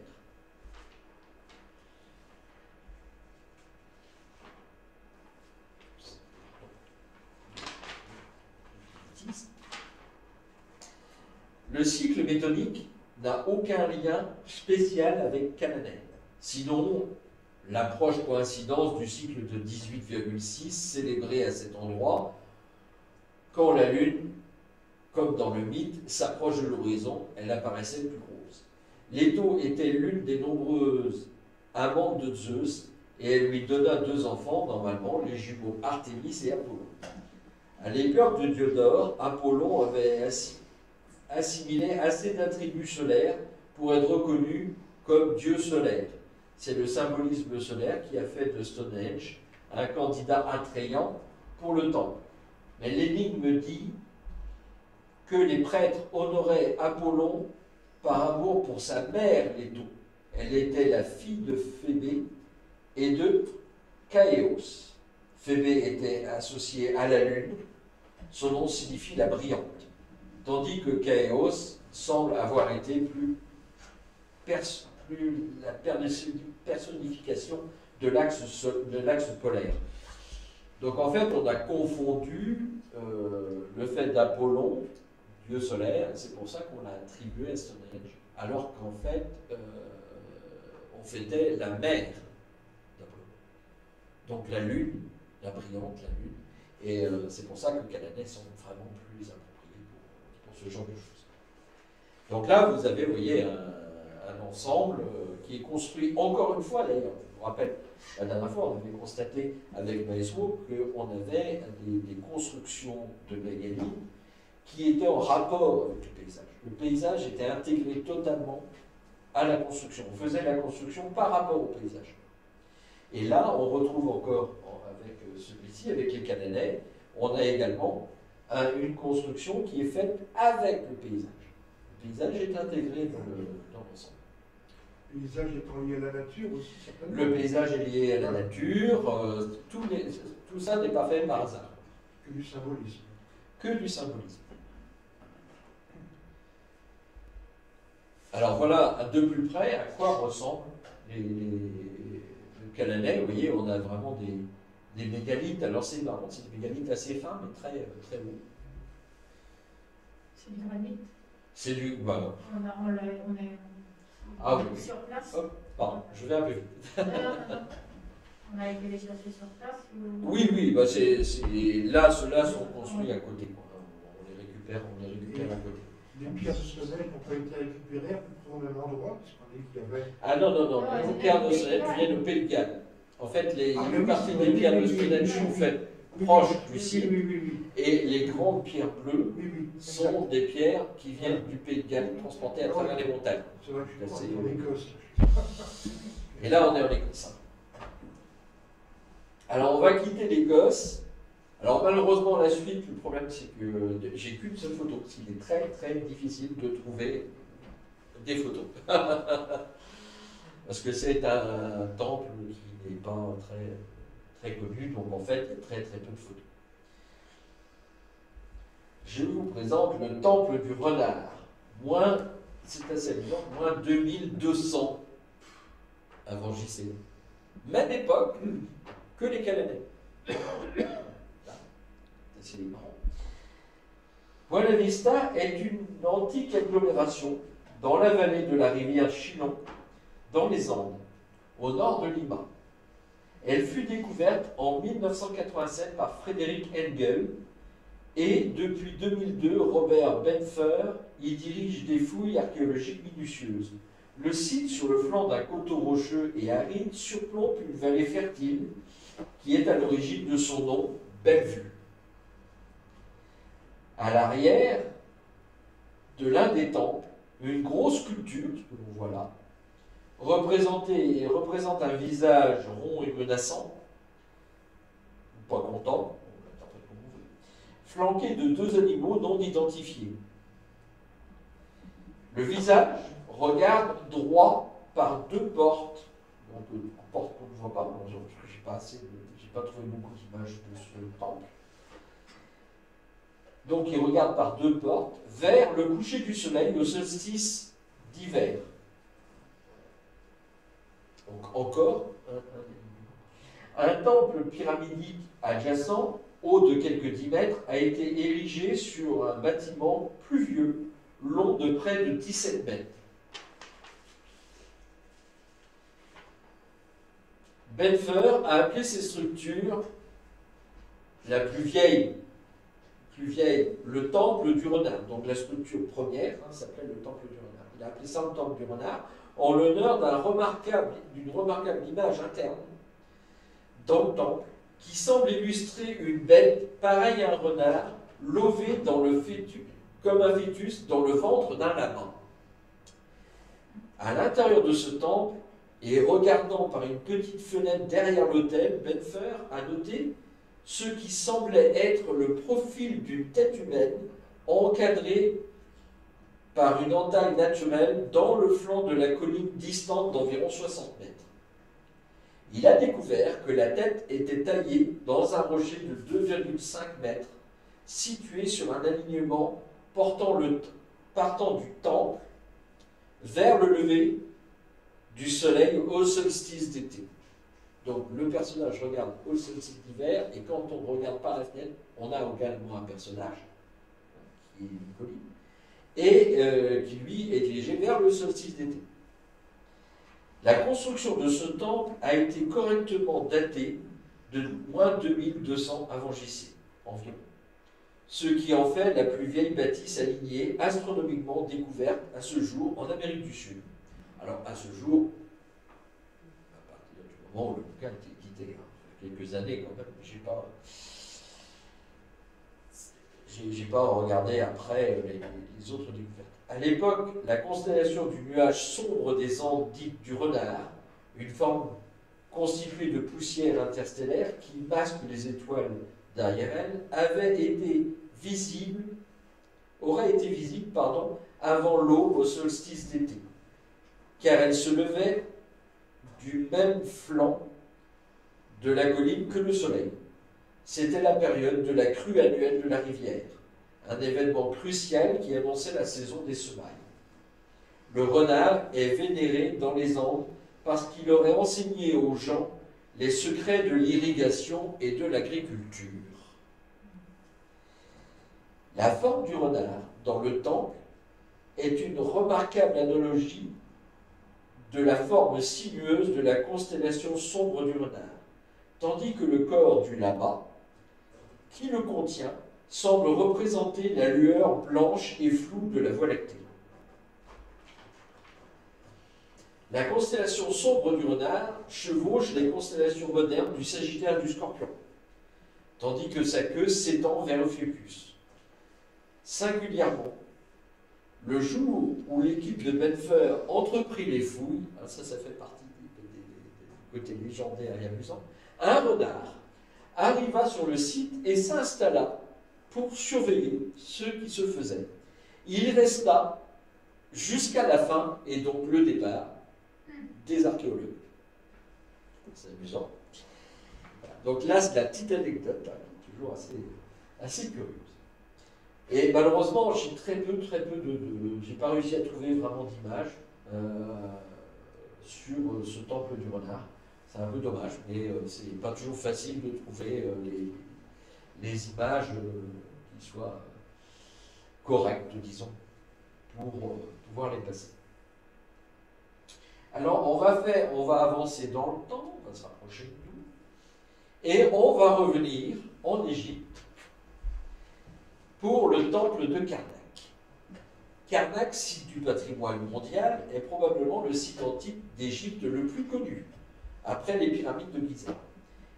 Le cycle métonique n'a aucun lien spécial avec Canaanais. Sinon, la proche coïncidence du cycle de 18,6 célébré à cet endroit, quand la Lune, comme dans le mythe, s'approche de l'horizon, elle apparaissait plus grosse. Léto était l'une des nombreuses amantes de Zeus, et elle lui donna 2 enfants, normalement, les jumeaux Artémis et Apollon. À l'époque de Diodore, Apollon avait assimilé assez d'attributs solaires pour être reconnu comme dieu solaire. C'est le symbolisme solaire qui a fait de Stonehenge un candidat attrayant pour le temple. Mais l'énigme dit que les prêtres honoraient Apollon par amour pour sa mère Léto. Elle était la fille de Phébé et de Caïos. Phébé était associée à la lune, son nom signifie la brillante, tandis que Caïos semble avoir été plus la personnification de l'axe polaire. Donc en fait, on a confondu le fait d'Apollon, dieu solaire, et c'est pour ça qu'on l'a attribué à Stonehenge, alors qu'en fait, on fêtait la mère d'Apollon. Donc la lune, la brillante, la lune, et c'est pour ça que Canaanais sont vraiment plus appropriés pour ce genre de choses. Donc là, vous avez, vous voyez, un ensemble qui est construit, encore une fois d'ailleurs, je vous rappelle, la dernière fois, on avait constaté avec Maesmo qu'on avait des constructions de mégalithes qui étaient en rapport avec le paysage. Le paysage était intégré totalement à la construction. On faisait la construction par rapport au paysage. Et là, on retrouve encore, avec celui-ci, avec les Canaanais, on a également une construction qui est faite avec le paysage. Le paysage est intégré dans l'ensemble. Le paysage étant lié à la nature aussi, certainement. Le paysage est lié à la nature, tout ça n'est pas fait par hasard. Que du symbolisme. Que du symbolisme. Alors voilà, de plus près, à quoi ressemblent les Canaanais. Vous voyez, on a vraiment des mégalithes. Alors c'est marrant, c'est des mégalithes assez fins, mais très, très hauts. C'est du granit. C'est du... Bah, On est ah oui. sur place. Hop, pardon, je vais un peu vite. Non. On a été les chercher sur place. Oui, bah là, ceux-là sont construits à côté. On les récupère à côté. Des pierres de Stonehenge n'ont pas été récupérées à peu près au même endroit, parce qu'on a dit qu'il y avait... Ah non, les pierres de Stonehenge viennent au Pays de Galles. En fait, une partie des pierres de Stonehenge sont faites proches du site, et les grandes pierres bleues sont des pierres qui viennent du Pays de Galles, transportées à travers les montagnes. C'est vrai que je suis en Écosse. Et là, on est en Écosse. Alors, on va quitter l'Écosse. Alors, malheureusement, la suite, le problème, c'est que j'ai qu'une seule photo, parce qu'il est très, très difficile de trouver des photos. Parce que c'est un temple qui n'est pas très, très connu, donc en fait, il y a très, très peu de photos. Je vous présente le temple du renard. C'est assez amusant, moins 2200 avant JC. Même époque que les Canaanais. C'est les grands. Buena Vista est une antique agglomération dans la vallée de la rivière Chilon, dans les Andes, au nord de Lima. Elle fut découverte en 1987 par Frédéric Engel et depuis 2002, Robert Benfer y dirige des fouilles archéologiques minutieuses. Le site, sur le flanc d'un coteau rocheux et aride, surplombe une vallée fertile qui est à l'origine de son nom, Bellevue. À l'arrière de l'un des temples, une grosse sculpture, ce que l'on voit là, représente un visage rond et menaçant, pas content, flanqué de deux animaux non identifiés. Le visage regarde droit par deux portes, donc portes qu'on ne voit pas, j'ai pas trouvé beaucoup d'images de ce temple. Donc il regarde par deux portes vers le coucher du soleil au solstice d'hiver. Donc encore un temple pyramidique adjacent, haut de quelques 10 mètres, a été érigé sur un bâtiment plus vieux, long de près de 17 mètres. Benfer a appelé ces structures la plus vieille, le temple du renard. Donc la structure première s'appelait le temple du renard. Il a appelé ça le temple du renard en l'honneur d'une remarquable image interne dans le temple qui semble illustrer une bête pareille à un renard lové comme un fœtus dans le ventre d'un lapin. À l'intérieur de ce temple, et regardant par une petite fenêtre derrière l'autel, Benfer a noté ce qui semblait être le profil d'une tête humaine encadrée par une entaille naturelle dans le flanc de la colline distante d'environ 60 mètres. Il a découvert que la tête était taillée dans un rocher de 2,5 mètres, situé sur un alignement partant du temple vers le lever du soleil au solstice d'été. Donc le personnage regarde au solstice d'hiver, et quand on regarde par la fenêtre, on a également un personnage, qui est une colline, et qui lui est dirigé vers le solstice d'été. La construction de ce temple a été correctement datée de moins 2200 avant JC, environ. Ce qui en fait la plus vieille bâtisse alignée astronomiquement découverte à ce jour en Amérique du Sud. Alors à ce jour, à partir du moment où le bouquin a été édité, quelques années quand même, j'ai pas regardé après les autres découvertes. À l'époque, la constellation du nuage sombre des Andes dite du renard, une forme constituée de poussière interstellaire qui masque les étoiles derrière elle, aurait été visible avant l'aube au solstice d'été, car elle se levait du même flanc de la colline que le soleil. C'était la période de la crue annuelle de la rivière, un événement crucial qui annonçait la saison des semailles. Le renard est vénéré dans les Andes parce qu'il aurait enseigné aux gens les secrets de l'irrigation et de l'agriculture. La forme du renard dans le temple est une remarquable analogie de la forme sinueuse de la constellation sombre du renard, tandis que le corps du lama, qui le contient, semble représenter la lueur blanche et floue de la Voie lactée. La constellation sombre du renard chevauche les constellations modernes du Sagittaire et du Scorpion, tandis que sa queue s'étend vers Ophiuchus. Singulièrement, le jour où l'équipe de Benfer entreprit les fouilles, ça fait partie des côtés légendaires et amusants, un renard arriva sur le site et s'installa pour surveiller ce qui se faisait. Il resta jusqu'à la fin, et donc le départ, des archéologues. C'est amusant. Donc là, c'est la petite anecdote, toujours assez curieuse. Et malheureusement, j'ai très peu j'ai pas réussi à trouver vraiment d'images sur ce temple du renard. C'est un peu dommage, mais c'est pas toujours facile de trouver les images qui soient correctes, disons, pour pouvoir les passer. Alors, on va avancer dans le temps, on va se rapprocher de nous, et on va revenir en Égypte pour le temple de Karnak. Karnak, site du patrimoine mondial, est probablement le site antique d'Égypte le plus connu, après les pyramides de Gizeh,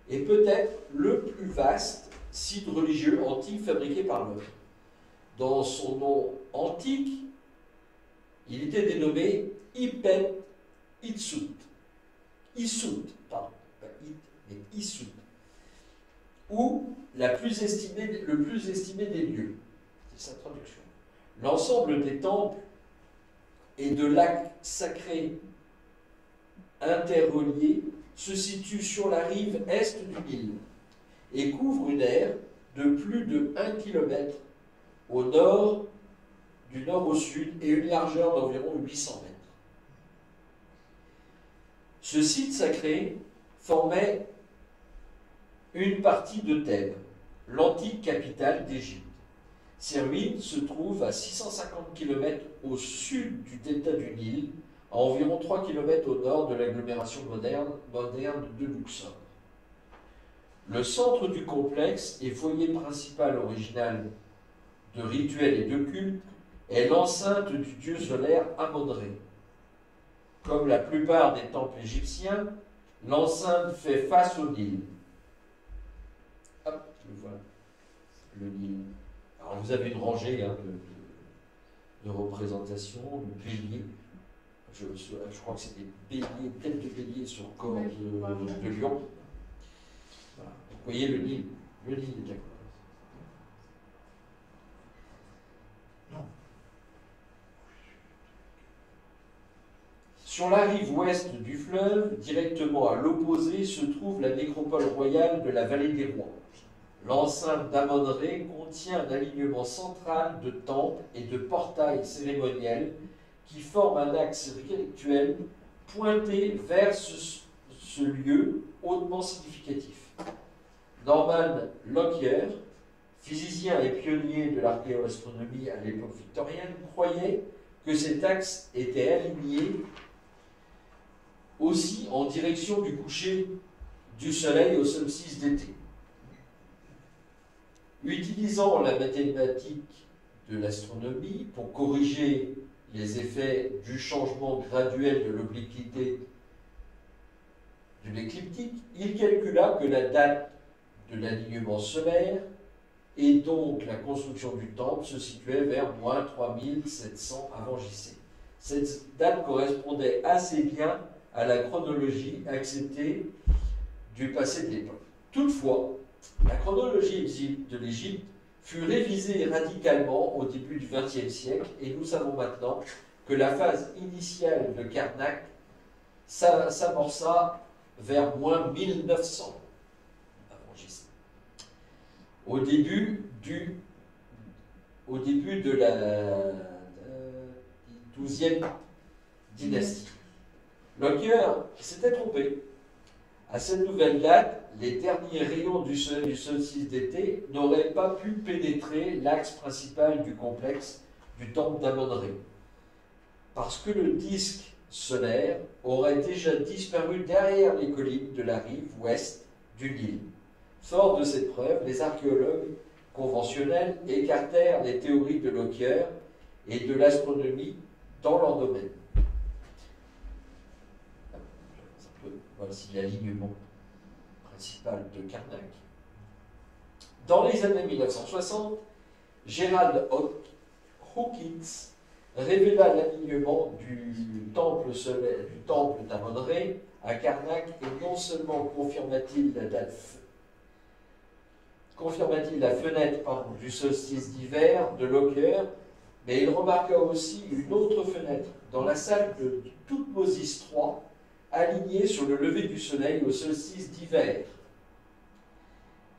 et peut-être le plus vaste site religieux antique fabriqué par l'homme. Dans son nom antique, il était dénommé Ipen Itsut. Issout, pardon, pas It, mais Issout, ou le plus estimé des lieux. C'est sa traduction. L'ensemble des temples et de lacs sacrés interreliés se situe sur la rive est du Nil et couvre une aire de plus de 1 km au nord, du nord au sud, et une largeur d'environ 800 mètres. Ce site sacré formait une partie de Thèbes, l'antique capitale d'Égypte. Ces ruines se trouvent à 650 km au sud du delta du Nil, à environ 3 km au nord de l'agglomération moderne de Luxor. Le centre du complexe et foyer principal original de rituels et de culte est l'enceinte du dieu solaire Amon-Ré. Comme la plupart des temples égyptiens, l'enceinte fait face au Nil. Hop, voilà, le Nil. Alors vous avez une rangée de représentations, de béliers. Je crois que c'est des béliers, têtes de bélier sur corps de lion. Voilà. Vous voyez le Nil est d'accord. Non. Sur la rive ouest du fleuve, directement à l'opposé, se trouve la nécropole royale de la vallée des rois. L'enceinte d'Amon-Ré contient un alignement central de temples et de portails cérémoniels qui forment un axe rituel pointé vers ce lieu hautement significatif. Norman Lockyer, physicien et pionnier de l'archéoastronomie à l'époque victorienne, croyait que cet axe était aligné aussi en direction du coucher du soleil au solstice d'été. Utilisant la mathématique de l'astronomie pour corriger les effets du changement graduel de l'obliquité de l'écliptique, il calcula que la date de l'alignement solaire et donc la construction du temple se situait vers moins 3700 avant JC. Cette date correspondait assez bien à la chronologie acceptée du passé de l'époque. Toutefois, la chronologie de l'Égypte fut révisée radicalement au début du XXe siècle et nous savons maintenant que la phase initiale de Karnak s'amorça vers moins 1900 avant JC. Au début de la 12e dynastie. Lockyer s'était trompé. À cette nouvelle date, les derniers rayons du soleil du solstice d'été n'auraient pas pu pénétrer l'axe principal du complexe du temple d'Amon-Ré, parce que le disque solaire aurait déjà disparu derrière les collines de la rive ouest du Nil. Fort de cette preuve, les archéologues conventionnels écartèrent les théories de Lockyer et de l'astronomie dans leur domaine. Voici l'alignement principal de Karnak. Dans les années 1960, Gerald Hawkins révéla l'alignement du temple d'Amon-Ré à Karnak et non seulement confirma-t-il la fenêtre du solstice d'hiver de Lockyer, mais il remarqua aussi une autre fenêtre dans la salle de Thoutmôsis III, alignée sur le lever du soleil au solstice d'hiver.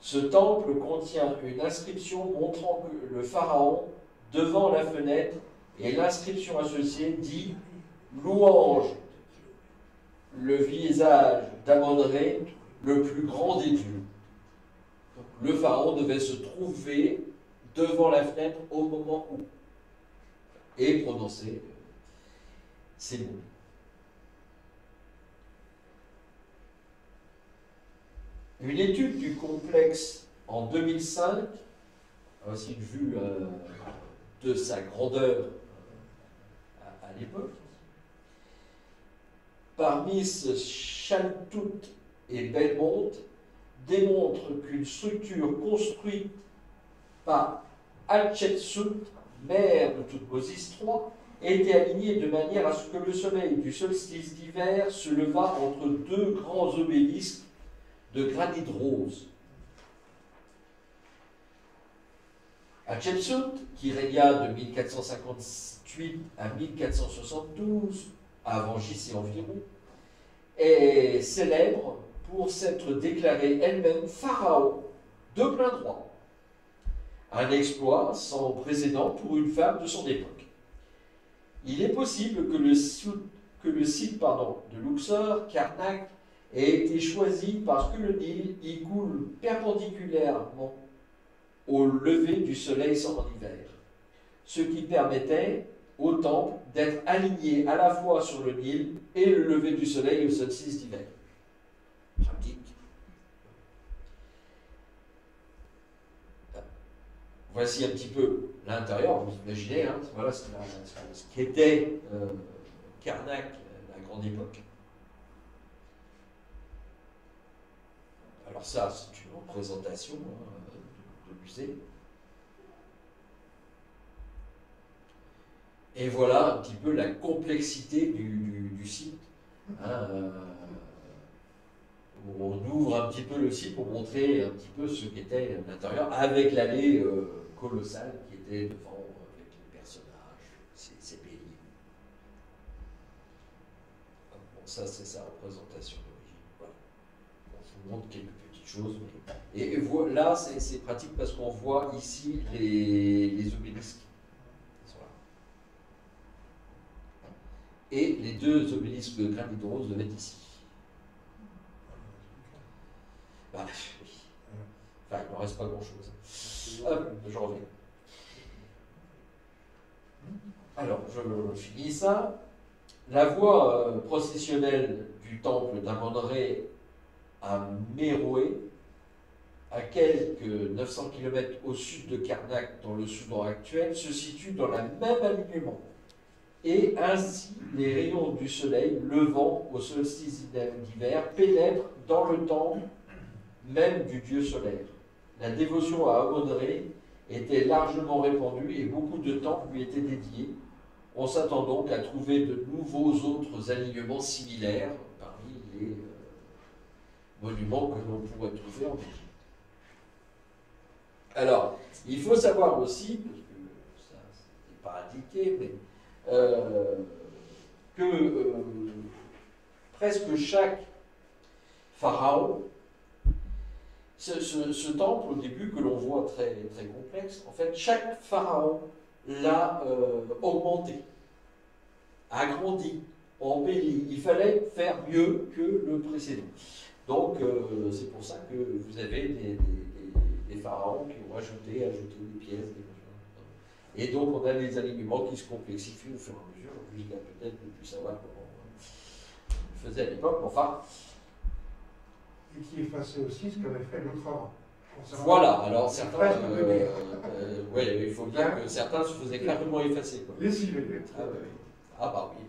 Ce temple contient une inscription montrant que le pharaon devant la fenêtre et l'inscription associée dit « Louange, le visage d'Amon-Ré, le plus grand des dieux ». Le pharaon devait se trouver devant la fenêtre au moment où et prononcer ces mots. Une étude du complexe en 2005, aussi une vue de sa grandeur à l'époque, par Miss Chaltout et Belmont, démontre qu'une structure construite par Hatshepsut, mère de Thoutmôsis III, était alignée de manière à ce que le soleil du solstice d'hiver se levât entre deux grands obélisques de granit rose. Hatshepsut, qui régna de 1458 à 1472, avant JC environ, est célèbre pour s'être déclarée elle-même pharaon de plein droit. Un exploit sans précédent pour une femme de son époque. Il est possible que le site de Luxor, Karnak, ait été choisi parce que le Nil y coule perpendiculairement au lever du soleil en hiver, ce qui permettait au temple d'être aligné à la fois sur le Nil et le lever du soleil au solstice d'hiver. Pratique. Voici un petit peu l'intérieur, vous imaginez, hein, voilà ce qu'était Karnak à la grande époque. Alors ça, c'est une représentation de musée. Et voilà un petit peu la complexité du site. Hein, on ouvre un petit peu le site pour montrer un petit peu ce qu'était l'intérieur, avec l'allée colossale qui était devant, avec les personnages, ces pays. ça, c'est sa représentation d'origine. Voilà. On vous montre quelques petites choses. Mais... là, c'est pratique parce qu'on voit ici les obélisques. Ils sont là. Et les deux obélisques de granit de rose devaient être ici. Bah, oui. Enfin, il n'en reste pas grand-chose. Hop, je reviens. Alors, je finis ça. La voie processionnelle du temple d'Amon-Ré à Méroé, à quelques 900 km au sud de Karnak, dans le Soudan actuel, se situe dans le même alignement. Et ainsi, les rayons du soleil levant au solstice d'hiver pénètrent dans le temple même du dieu solaire. La dévotion à Amon-Ré était largement répandue et beaucoup de temples lui étaient dédiés. On s'attend donc à trouver de nouveaux autres alignements similaires parmi les monuments que l'on pourrait trouver en Égypte. Alors, il faut savoir aussi, parce que ça n'est pas indiqué, mais que presque chaque pharaon, ce temple au début que l'on voit très, très complexe, en fait, chaque pharaon l'a augmenté, agrandi, embelli. Il fallait faire mieux que le précédent. Donc, c'est pour ça que vous avez des pharaons qui ont ajouté des pièces, des machins. Et donc, on a des alignements qui se complexifient au fur et à mesure. Lui, il a peut-être pu savoir comment on faisait à l'époque, mais enfin. Et qui effaçait aussi ce qu'avait fait l'autre avant. Voilà, alors certains. Oui, il faut dire que certains se faisaient clairement effacer. Les civils. Ah bah oui.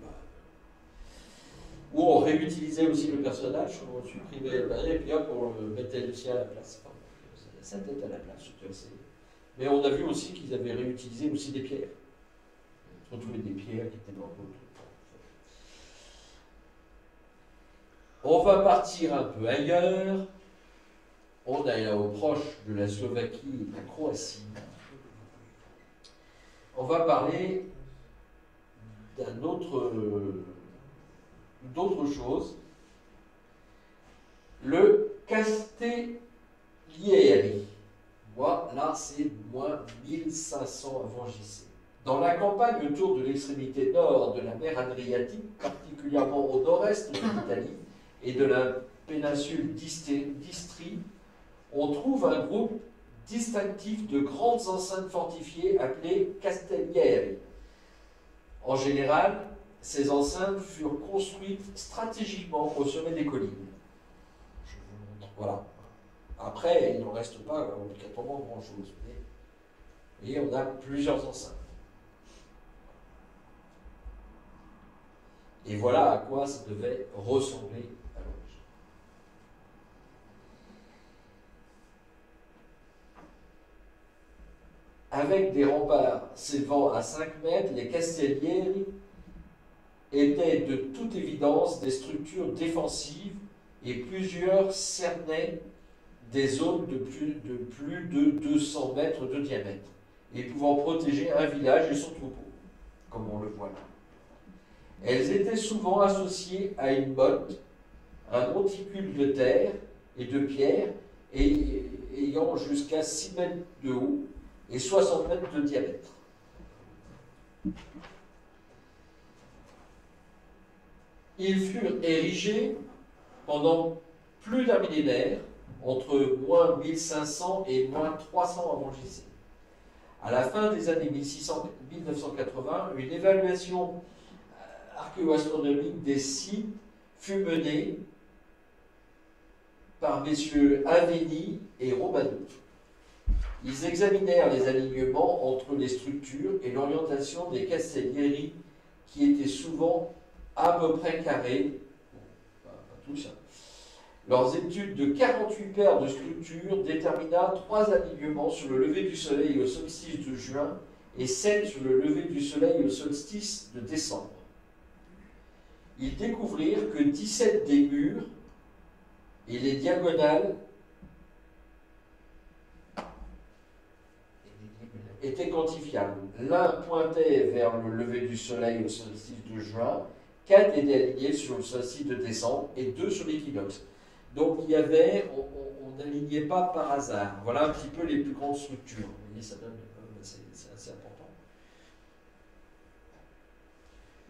Ou on réutilisait aussi le personnage, on supprimait le dernier, et puis hop, on mettait le sien à la place. Enfin, sa tête à la place, mais on a vu aussi qu'ils avaient réutilisé aussi des pierres. On trouvait des pierres qui étaient dans l'autre. On va partir un peu ailleurs. On est là au proche de la Slovaquie et de la Croatie. On va parler d'autre chose. Le Castellieri. Là, c'est moins 1500 avant JC. Dans la campagne autour de l'extrémité nord de la mer Adriatique, particulièrement au nord-est de l'Italie et de la péninsule d'Istrie, on trouve un groupe distinctif de grandes enceintes fortifiées appelées Castellieri. En général, ces enceintes furent construites stratégiquement au sommet des collines. Je vous montre. Voilà. Après, il n'en reste pas obligatoirement grand-chose. Et on a plusieurs enceintes. Et voilà à quoi ça devait ressembler à l'origine. Avec des remparts s'élevant à 5 mètres, les Castellieri étaient de toute évidence des structures défensives et plusieurs cernaient des zones de plus de 200 mètres de diamètre et pouvant protéger un village et son troupeau, comme on le voit là. Elles étaient souvent associées à une motte, un monticule de terre et de pierre ayant jusqu'à 6 mètres de haut et 60 mètres de diamètre. Ils furent érigés pendant plus d'un millénaire, entre moins 1500 et moins 300 avant JC. À la fin des années 1980, une évaluation archéo-astronomique des sites fut menée par messieurs Aveni et Romano. Ils examinèrent les alignements entre les structures et l'orientation des Castellieri qui étaient souvent à peu près carrés. Pas tous, hein. Leurs études de 48 paires de structures détermina 3 alignements sur le lever du soleil au solstice de juin et 7 sur le lever du soleil au solstice de décembre. Ils découvrirent que 17 des murs et les diagonales étaient quantifiables. L'un pointait vers le lever du soleil au solstice de juin, 4 étaient alignés sur le solstice de décembre et 2 sur l'équinoxe. Donc il y avait, on n'alignait pas par hasard. Voilà un petit peu les plus grandes structures. Vous voyez, ça donne, c'est assez important.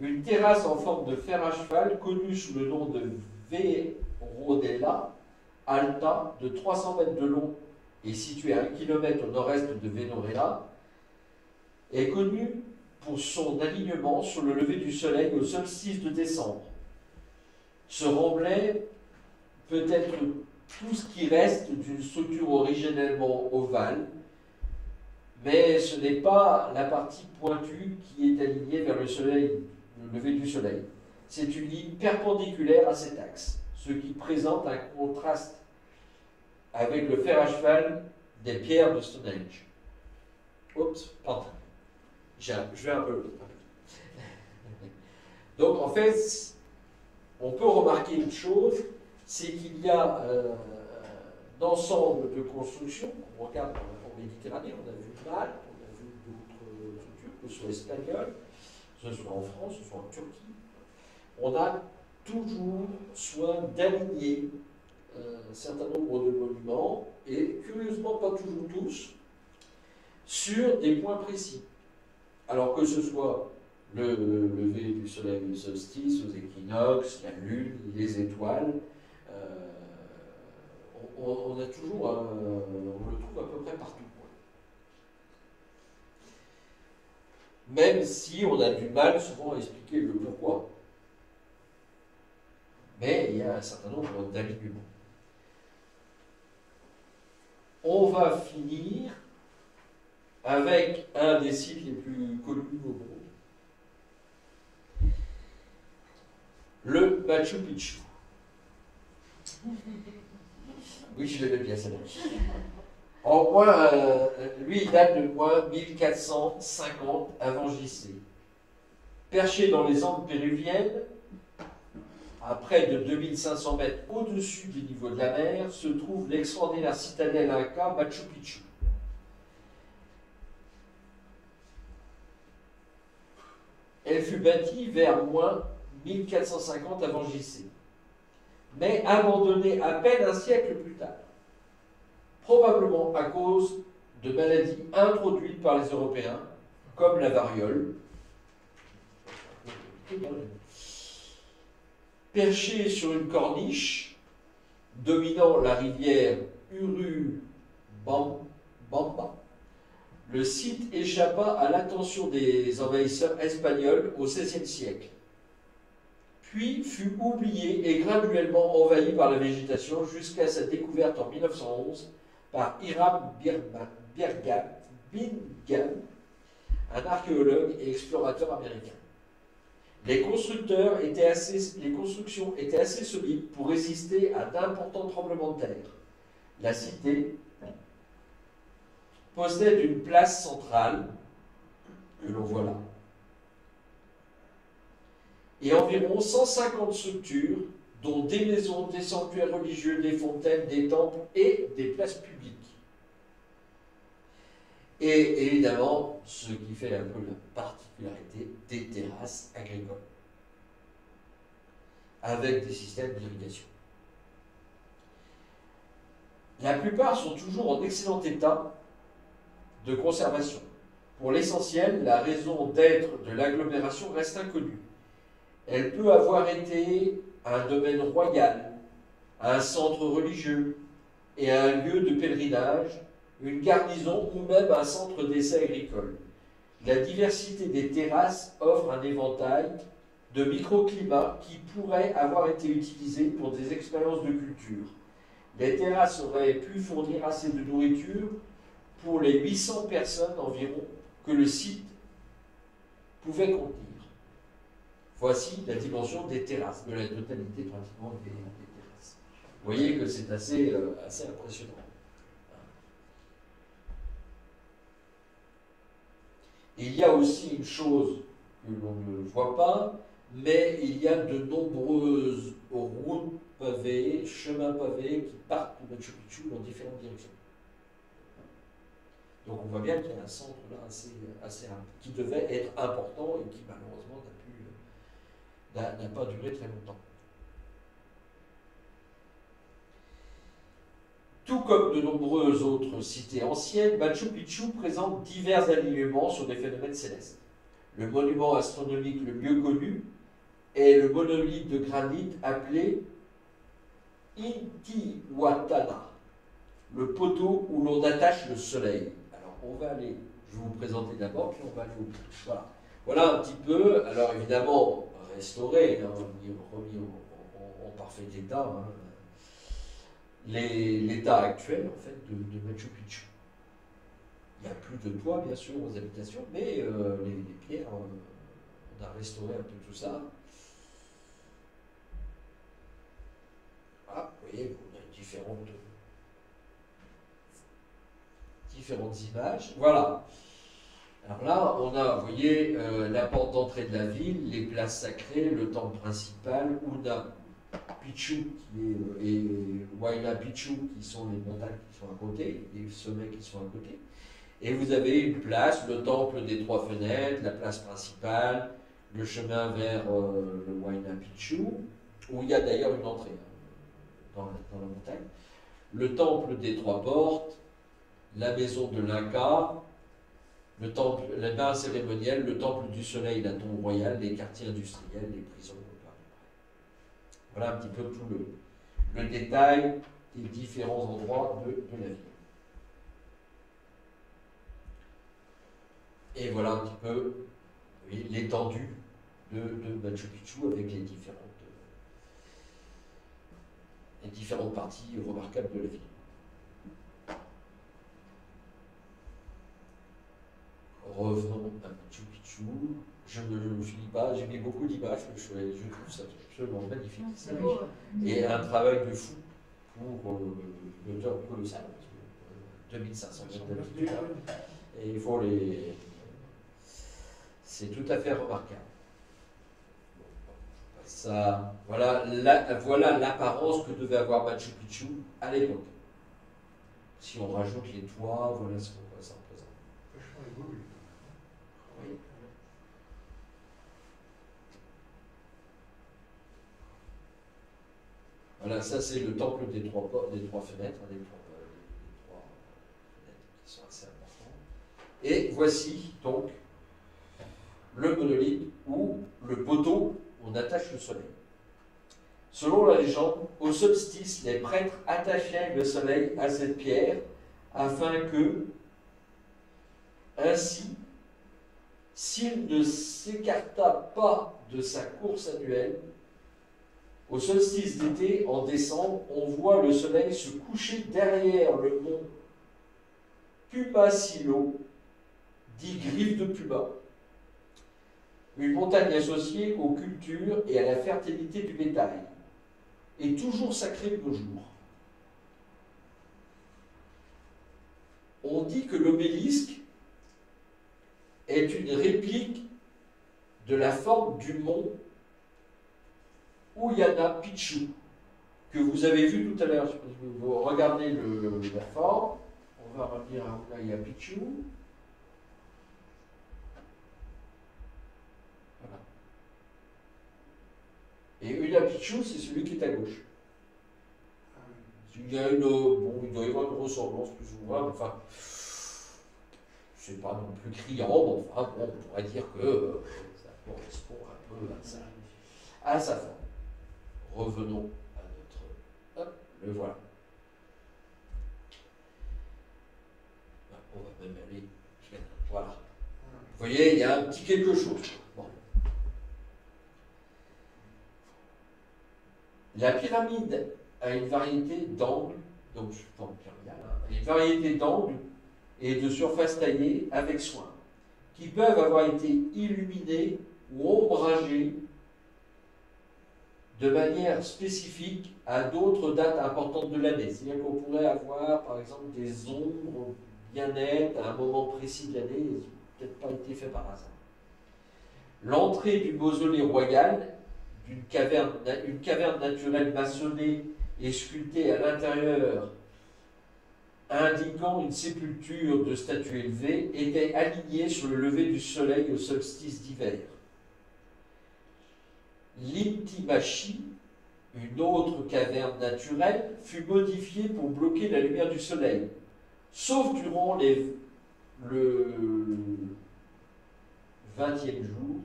Une terrasse en forme de fer à cheval, connue sous le nom de Veronella Alta, de 300 mètres de long et située à 1 km au nord-est de Veronella, est connue pour son alignement sur le lever du soleil au solstice de décembre. Ce remblai peut être tout ce qui reste d'une structure originellement ovale, mais ce n'est pas la partie pointue qui est alignée vers le soleil, le lever du soleil. C'est une ligne perpendiculaire à cet axe, ce qui présente un contraste avec le fer à cheval des pierres de Stonehenge. Oups, pardon. Je vais un peu. Donc en fait, on peut remarquer une chose, c'est qu'il y a un ensemble de constructions. On regarde en Méditerranée, on a vu Malte, on a vu d'autres structures, que ce soit espagnoles, que ce soit en France, que ce soit en Turquie. On a toujours soin d'aligner un certain nombre de monuments, et curieusement pas toujours tous, sur des points précis. Alors que ce soit le lever du soleil, le solstice, aux équinoxes, la lune, les étoiles, on a toujours, on le trouve à peu près partout. Même si on a du mal souvent à expliquer le pourquoi. Mais il y a un certain nombre d'alignements. On va finir avec un des sites les plus connus au monde, le Machu Picchu. Oui, je l'aimais bien celle-là. En moins, lui, il date de moins 1450 avant JC. Perché dans les Andes péruviennes, à près de 2500 mètres au-dessus du niveau de la mer, se trouve l'extraordinaire citadelle Inca Machu Picchu. Elle fut bâtie vers moins 1450 avant JC, mais abandonnée à peine un siècle plus tard, probablement à cause de maladies introduites par les Européens, comme la variole. Perché sur une corniche dominant la rivière Urubamba, le site échappa à l'attention des envahisseurs espagnols au XVIe siècle, puis fut oublié et graduellement envahi par la végétation jusqu'à sa découverte en 1911 par Hiram Bingham, un archéologue et explorateur américain. Les constructions étaient assez solides pour résister à d'importants tremblements de terre. La cité possède une place centrale, que l'on voit là, et environ 150 structures, dont des maisons, des sanctuaires religieux, des fontaines, des temples et des places publiques. Et évidemment, ce qui fait un peu la particularité, des terrasses agricoles, avec des systèmes d'irrigation. La plupart sont toujours en excellent état de conservation. Pour l'essentiel, la raison d'être de l'agglomération reste inconnue. Elle peut avoir été un domaine royal, un centre religieux et un lieu de pèlerinage, une garnison ou même un centre d'essai agricole. La diversité des terrasses offre un éventail de microclimats qui pourraient avoir été utilisés pour des expériences de culture. Les terrasses auraient pu fournir assez de nourriture pour les 800 personnes environ que le site pouvait contenir. Voici la dimension des terrasses, de la totalité pratiquement des terrasses. Vous voyez que c'est assez impressionnant. Il y a aussi une chose que l'on ne voit pas, mais il y a de nombreuses routes pavées, chemins pavés qui partent de Machu Picchu dans différentes directions. Donc on voit bien qu'il y a un centre là qui devait être important et qui malheureusement n'a pas duré très longtemps. Tout comme de nombreuses autres cités anciennes, Machu Picchu présente divers alignements sur des phénomènes célestes. Le monument astronomique le mieux connu est le monolithe de granit appelé Intihuatana, le poteau où l'on attache le soleil. Alors on va aller, je vais vous présenter d'abord, puis on va aller au bout. Voilà. Voilà un petit peu, alors évidemment restauré, hein, remis en parfait état, hein, l'état actuel en fait de Machu Picchu. Il n'y a plus de toit bien sûr aux habitations, mais les pierres, on a restauré un peu tout ça. Voilà, vous voyez, on a différentes images. Voilà. Alors là, on a, vous voyez, la porte d'entrée de la ville, les places sacrées, le temple principal, Una Picchu et Huayna Picchu, qui sont les montagnes qui sont à côté, les sommets qui sont à côté. Et vous avez une place, le temple des trois fenêtres, la place principale, le chemin vers le Huayna Picchu, où il y a d'ailleurs une entrée dans la montagne, le temple des trois portes, la maison de l'Inca, le temple, les bains cérémoniels, le temple du soleil, la tombe royale, les quartiers industriels, les prisons. Voilà un petit peu tout le détail des différents endroits de la ville. Et voilà un petit peu l'étendue de Machu Picchu avec les différentes parties remarquables de la ville. Revenons à Machu Picchu. Je ne finis pas, j'ai mis beaucoup d'images, je trouve ça absolument magnifique. C'est beau. Et un travail de fou pour l'auteur colossal, 2500 mètres d'altitude. Et il faut les. C'est tout à fait remarquable. Ça, voilà l'apparence que devait avoir Machu Picchu à l'époque. Si on rajoute les toits, voilà ce qu'on voit ça représente. Oui. Voilà, ça c'est le temple des trois fenêtres, les trois fenêtres qui sont assez importantes. Et voici donc le monolithe ou le poteau où on attache le soleil. Selon la légende, au solstice, les prêtres attachaient le soleil à cette pierre afin que, ainsi, s'il ne s'écarta pas de sa course annuelle, au solstice d'été, en décembre, on voit le soleil se coucher derrière le mont Pumacilo, dit griffe de Puma, une montagne associée aux cultures et à la fertilité du bétail, et toujours sacrée de nos jours. On dit que l'obélisque est une réplique de la forme du mont Huayna Picchu, que vous avez vu tout à l'heure. Vous regardez la forme, on va revenir à Huayna Picchu. Voilà. Et Huayna Picchu, c'est celui qui est à gauche. Il y a il doit y avoir une ressemblance plus ou moins, enfin, c'est pas non plus criant, mais enfin, bon, on pourrait dire que ça correspond un peu à sa forme. Revenons à notre... Hop, le voilà. On va même aller... Voilà. Vous voyez, il y a un petit quelque chose. Bon. La pyramide a une variété d'angles, donc forme pyramidale, une variété d'angles et de surfaces taillées avec soin, qui peuvent avoir été illuminés ou ombragés de manière spécifique à d'autres dates importantes de l'année. C'est-à-dire qu'on pourrait avoir, par exemple, des ombres bien nettes à un moment précis de l'année, qui n'ont peut-être pas été fait par hasard. L'entrée du mausolée royal, une caverne naturelle maçonnée et sculptée à l'intérieur, indiquant une sépulture de statues élevées, était alignée sur le lever du soleil au solstice d'hiver. l'Intimachi, une autre caverne naturelle, fut modifiée pour bloquer la lumière du soleil, sauf durant le 20e jour,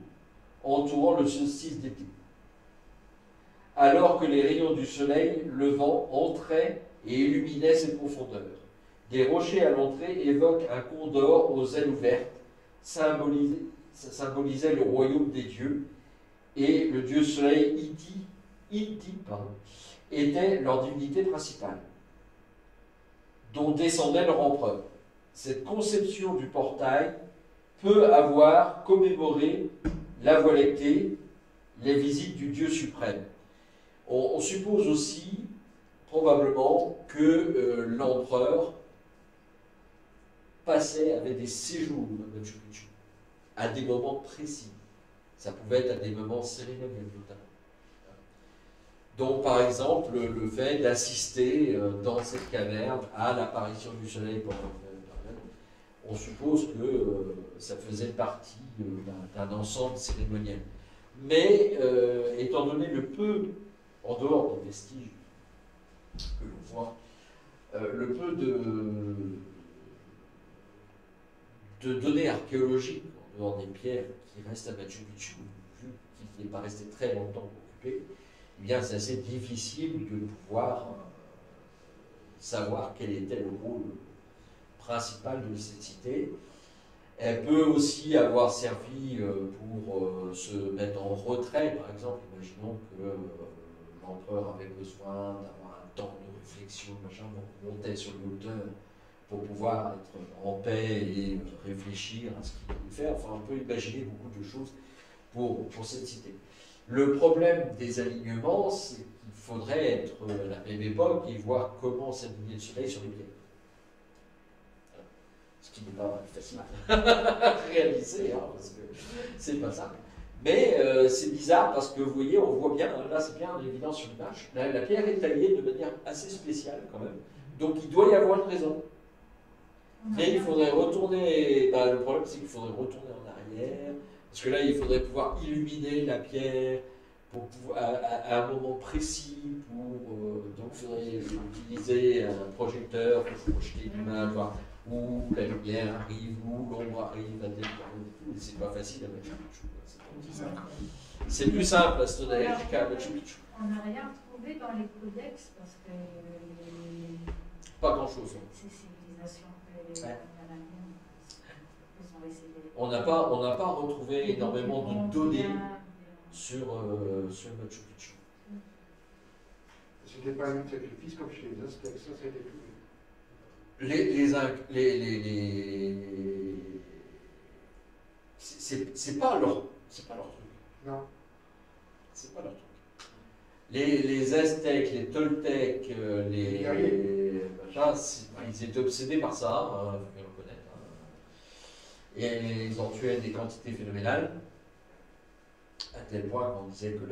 entourant le solstice d'été, alors que les rayons du soleil levant entraient et illuminaient ces profondeurs. Des rochers à l'entrée évoquent un condor aux ailes ouvertes, symbolisait le royaume des dieux, et le dieu soleil Inti était leur divinité principale, dont descendait leur empereur. Cette conception du portail peut avoir commémoré la Voie lactée, les visites du Dieu suprême. On suppose aussi, probablement, que l'empereur avait des séjours à Machu Picchu, à des moments précis. Ça pouvait être à des moments cérémoniels, notamment. Donc, par exemple, le fait d'assister dans cette caverne à l'apparition du soleil pendant une période, on suppose que ça faisait partie d'un ensemble cérémoniel. Mais, étant donné le peu, en dehors des vestiges que l'on voit, le peu de données archéologiques en dehors des pierres qui restent à Machu Picchu, vu qu'il n'est pas resté très longtemps occupé, eh bien c'est assez difficile de pouvoir savoir quel était le rôle principal de cette cité. Elle peut aussi avoir servi pour se mettre en retrait, par exemple. Imaginons que l'empereur avait besoin d'avoir un temps de réflexion, machin, donc montait sur les hauteurs pour pouvoir être en paix et réfléchir à ce qu'il voulait faire. Enfin, on peut imaginer beaucoup de choses pour cette cité. Le problème des alignements, c'est qu'il faudrait être à la même époque et voir comment s'aligner le soleil sur les pierres. Ce qui n'est pas facile à réaliser, hein, parce que c'est pas simple. Mais c'est bizarre parce que vous voyez, on voit bien, là c'est bien évident sur l'image, la pierre est taillée de manière assez spéciale quand même. Donc il doit y avoir une raison. Mais il faudrait retourner, le problème c'est qu'il faudrait retourner en arrière, parce que là il faudrait pouvoir illuminer la pierre pour pouvoir, à un moment précis, donc il faudrait utiliser un projecteur pour projeter l'image, voir où la lumière arrive, où l'ombre arrive, c'est pas facile à Machu Picchu. C'est plus simple à Stonehenge qu'à Machu Picchu. On n'a rien trouvé dans les codex parce que pas grand chose. Ces civilisations que ouais. Ils ont essayé. On n'a pas retrouvé énormément de données sur Machu Picchu. C'était pas un sacrifice comme chez les Aztèques, ça c'était tout. C'est pas leur truc. Non. C'est pas leur truc. Les Aztèques, les Toltecs, ils étaient obsédés par ça, il faut bien le connaître. Et ils en tuaient des quantités phénoménales, à tel point qu'on disait que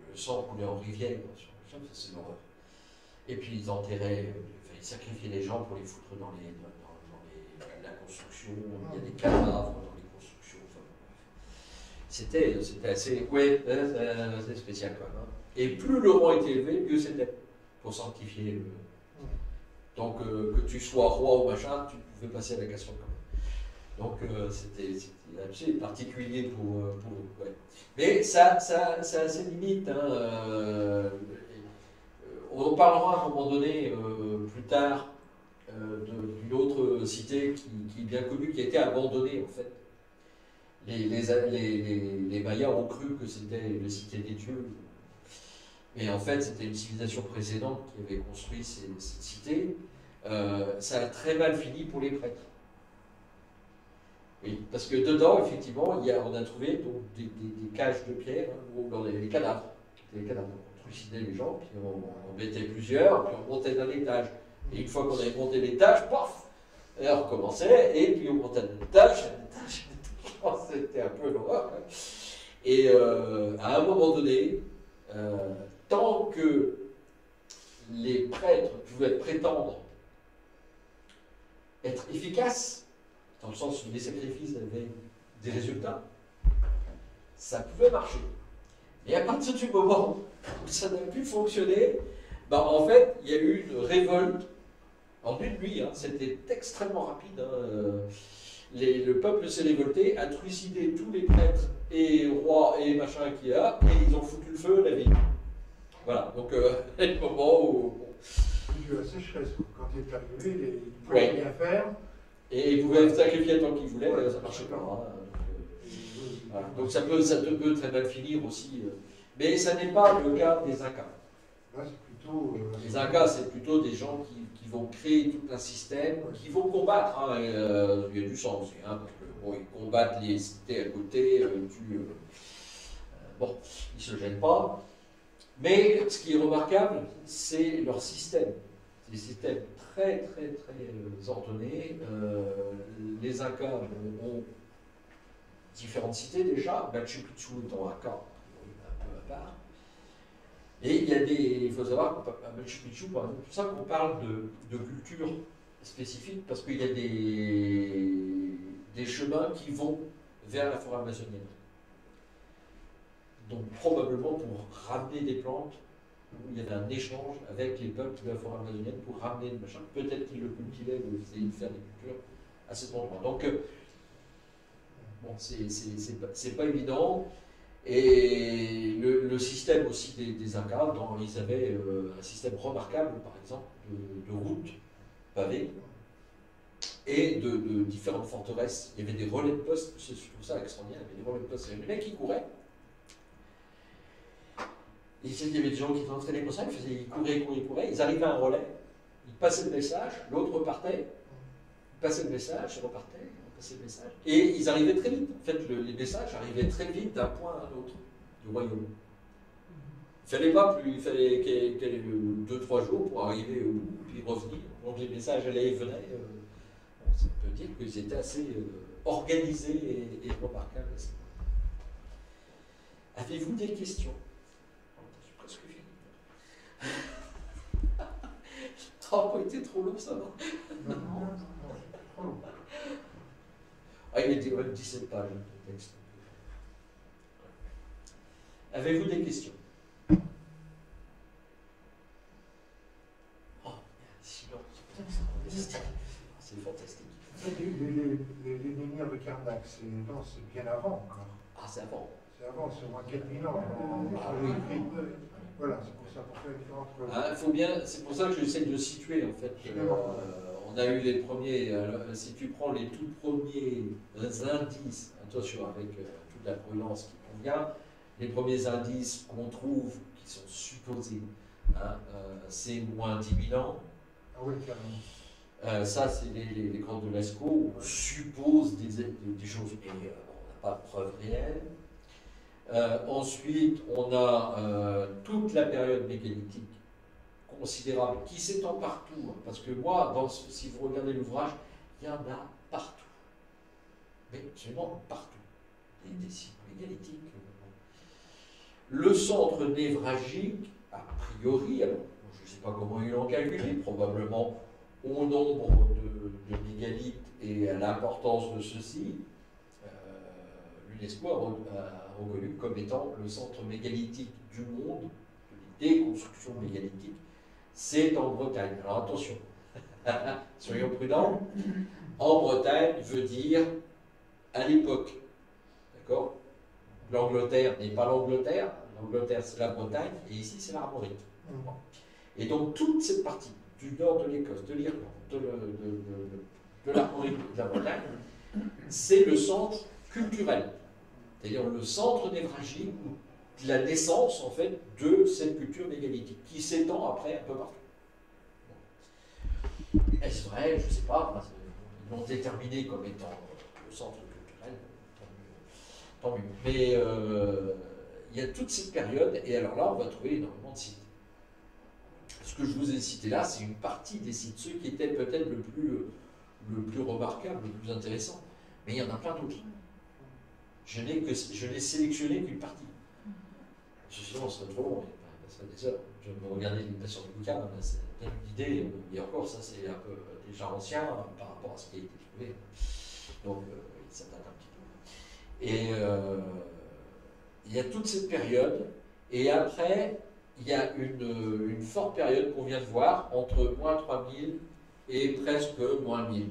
le sang coulait en rivière. C'est l'horreur. Et puis ils enterraient, ils sacrifiaient les gens pour les foutre dans la construction. Il y a des cadavres dans les constructions. C'était assez, assez spécial quand même. Et plus le rang était élevé, mieux c'était pour sanctifier le. Donc que tu sois roi ou machin, tu pouvais passer à la casserole quand même. Donc c'était assez particulier pour ouais. Mais ça a ses limites. On parlera à un moment donné, plus tard, d'une autre cité qui est bien connue, qui a été abandonnée en fait. Les Mayas ont cru que c'était une cité des dieux. Mais en fait, c'était une civilisation précédente qui avait construit cette cité. Ça a très mal fini pour les prêtres. Oui, parce que dedans, effectivement, on a trouvé donc, des cages de pierre, où on avait des cadavres. Des cadavres. On trucidait les gens, puis on mettait plusieurs, puis on montait d'un étage. Et une fois qu'on avait monté l'étage, paf, et on recommençait, et puis on montait d'un étage. C'était un peu l'horreur. Et à un moment donné, tant que les prêtres pouvaient prétendre être efficaces, dans le sens où les sacrifices avaient des résultats, ça pouvait marcher. Et à partir du moment où ça n'a plus fonctionné, ben, en fait, il y a eu une révolte en une nuit, hein, c'était extrêmement rapide. Hein, le peuple s'est révolté, a trucidé tous les prêtres et rois et machin qu'il y a, et ils ont foutu le feu à la ville. Voilà, donc le moment où. Il y a eu la sécheresse, quand il est arrivé, il ne pouvait rien faire. Et ils pouvaient sacrifier tant qu'ils voulaient, ça ne marchait pas. Hein, voilà. Donc ça peut très mal finir aussi. Mais ça n'est pas le cas des Incas. Là, c'est plutôt. Les Incas, c'est plutôt des gens qui vont créer tout un système, qui vont combattre. Hein, il y a du sang aussi, hein, parce que bon, ils combattent les cités à côté, bon, ils ne se gênent pas. Mais ce qui est remarquable, c'est leur système. C'est des systèmes très, très, très ordonnés. Les Incas ont différentes cités déjà, Machu Picchu étant Inca, un peu à part. Et il faut savoir qu'à Machu Picchu, par exemple, tout ça qu'on parle de culture spécifique, parce qu'il y a des chemins qui vont vers la forêt amazonienne. Donc probablement pour ramener des plantes, il y avait un échange avec les peuples de la forêt amazonienne pour ramener le machin. Peut-être qu'ils le cultivaient ou essayaient de faire des cultures à cet endroit. Donc, bon, c'est pas évident. Et le système aussi des Incas, ils avaient un système remarquable, par exemple, de routes pavées et de différentes forteresses. Il y avait des relais de poste, je trouve ça extraordinaire, il y avait des relais de poste. Il y avait des mecs qui couraient. Et il y avait des gens qui étaient entraînés pour ça, ils couraient, ils arrivaient à un relais, ils passaient le message, l'autre repartait, ils passaient le message, ils repartaient, ils passaient le message, et ils arrivaient très vite. En fait, les messages arrivaient très vite d'un point à un autre du royaume. Il fallait pas plus, il fallait qu'il y ait 2-3 jours pour arriver au bout, puis revenir. Donc les messages allaient et venaient. Ça peut dire qu'ils étaient assez organisés et remarquables. Avez-vous des questions? Presque fini. Ça n'a pas été trop long, ça va. Non. Ah, il était 17 pages de texte. Avez-vous des questions? Oh, sinon, c'est fantastique. Les menhirs de Karnak, c'est bien avant encore. Ah, c'est avant. C'est avant, c'est au moins 4000 ans. Ah oui. Voilà, c'est pour ça, pour faire la différence. Faut bien, c'est pour ça que j'essaie de situer en fait. On a eu les premiers, si tu prends les tout premiers indices, attention avec toute la prudence qui convient, les premiers indices qu'on trouve, qui sont supposés, hein, c'est moins 10 000 ans. Ah oui, carrément. Ça, c'est les grottes de Lascaux, on suppose des choses, mais on n'a pas de preuves réelles. Ensuite, on a toute la période mégalithique considérable qui s'étend partout. Hein, parce que moi, si vous regardez l'ouvrage, il y en a partout. Mais absolument partout. Des sites mégalithiques. Le centre névralgique, a priori, alors je ne sais pas comment ils l'ont calculé, probablement au nombre de mégalithes et à l'importance de ceux-ci, l'UNESCO a reconnu comme étant le centre mégalithique du monde, des constructions mégalithiques, c'est en Bretagne. Alors attention, soyons prudents, en Bretagne veut dire à l'époque, d'accord? L'Angleterre n'est pas l'Angleterre, l'Angleterre c'est la Bretagne, et ici c'est l'Armorique. Et donc toute cette partie du nord de l'Écosse, de l'Irlande, de l'Armorique et de la Bretagne, c'est le centre culturel. C'est-à-dire le centre névralgique de la naissance, en fait, de cette culture mégalithique, qui s'étend après un peu partout. Bon. Est-ce vrai? Je ne sais pas. Ils l'ont déterminé comme étant le centre culturel, tant mieux. Mais il y a toute cette période, et alors là, on va trouver énormément de sites. Ce que je vous ai cité là, c'est une partie des sites, ceux qui étaient peut-être le plus remarquable, le plus intéressant. Mais il y en a plein d'autres. Je n'ai sélectionné qu'une partie. Sinon, ce serait trop long. Ça serait des heures. Je vais regarder l'imitation du bouquin, c'est plein d'idées. Et encore, ça, c'est un peu déjà ancien par rapport à ce qui a été trouvé. Donc, ça date un petit peu. Et il y a toute cette période, et après, il y a une forte période qu'on vient de voir, entre moins 3000 et presque moins 1000.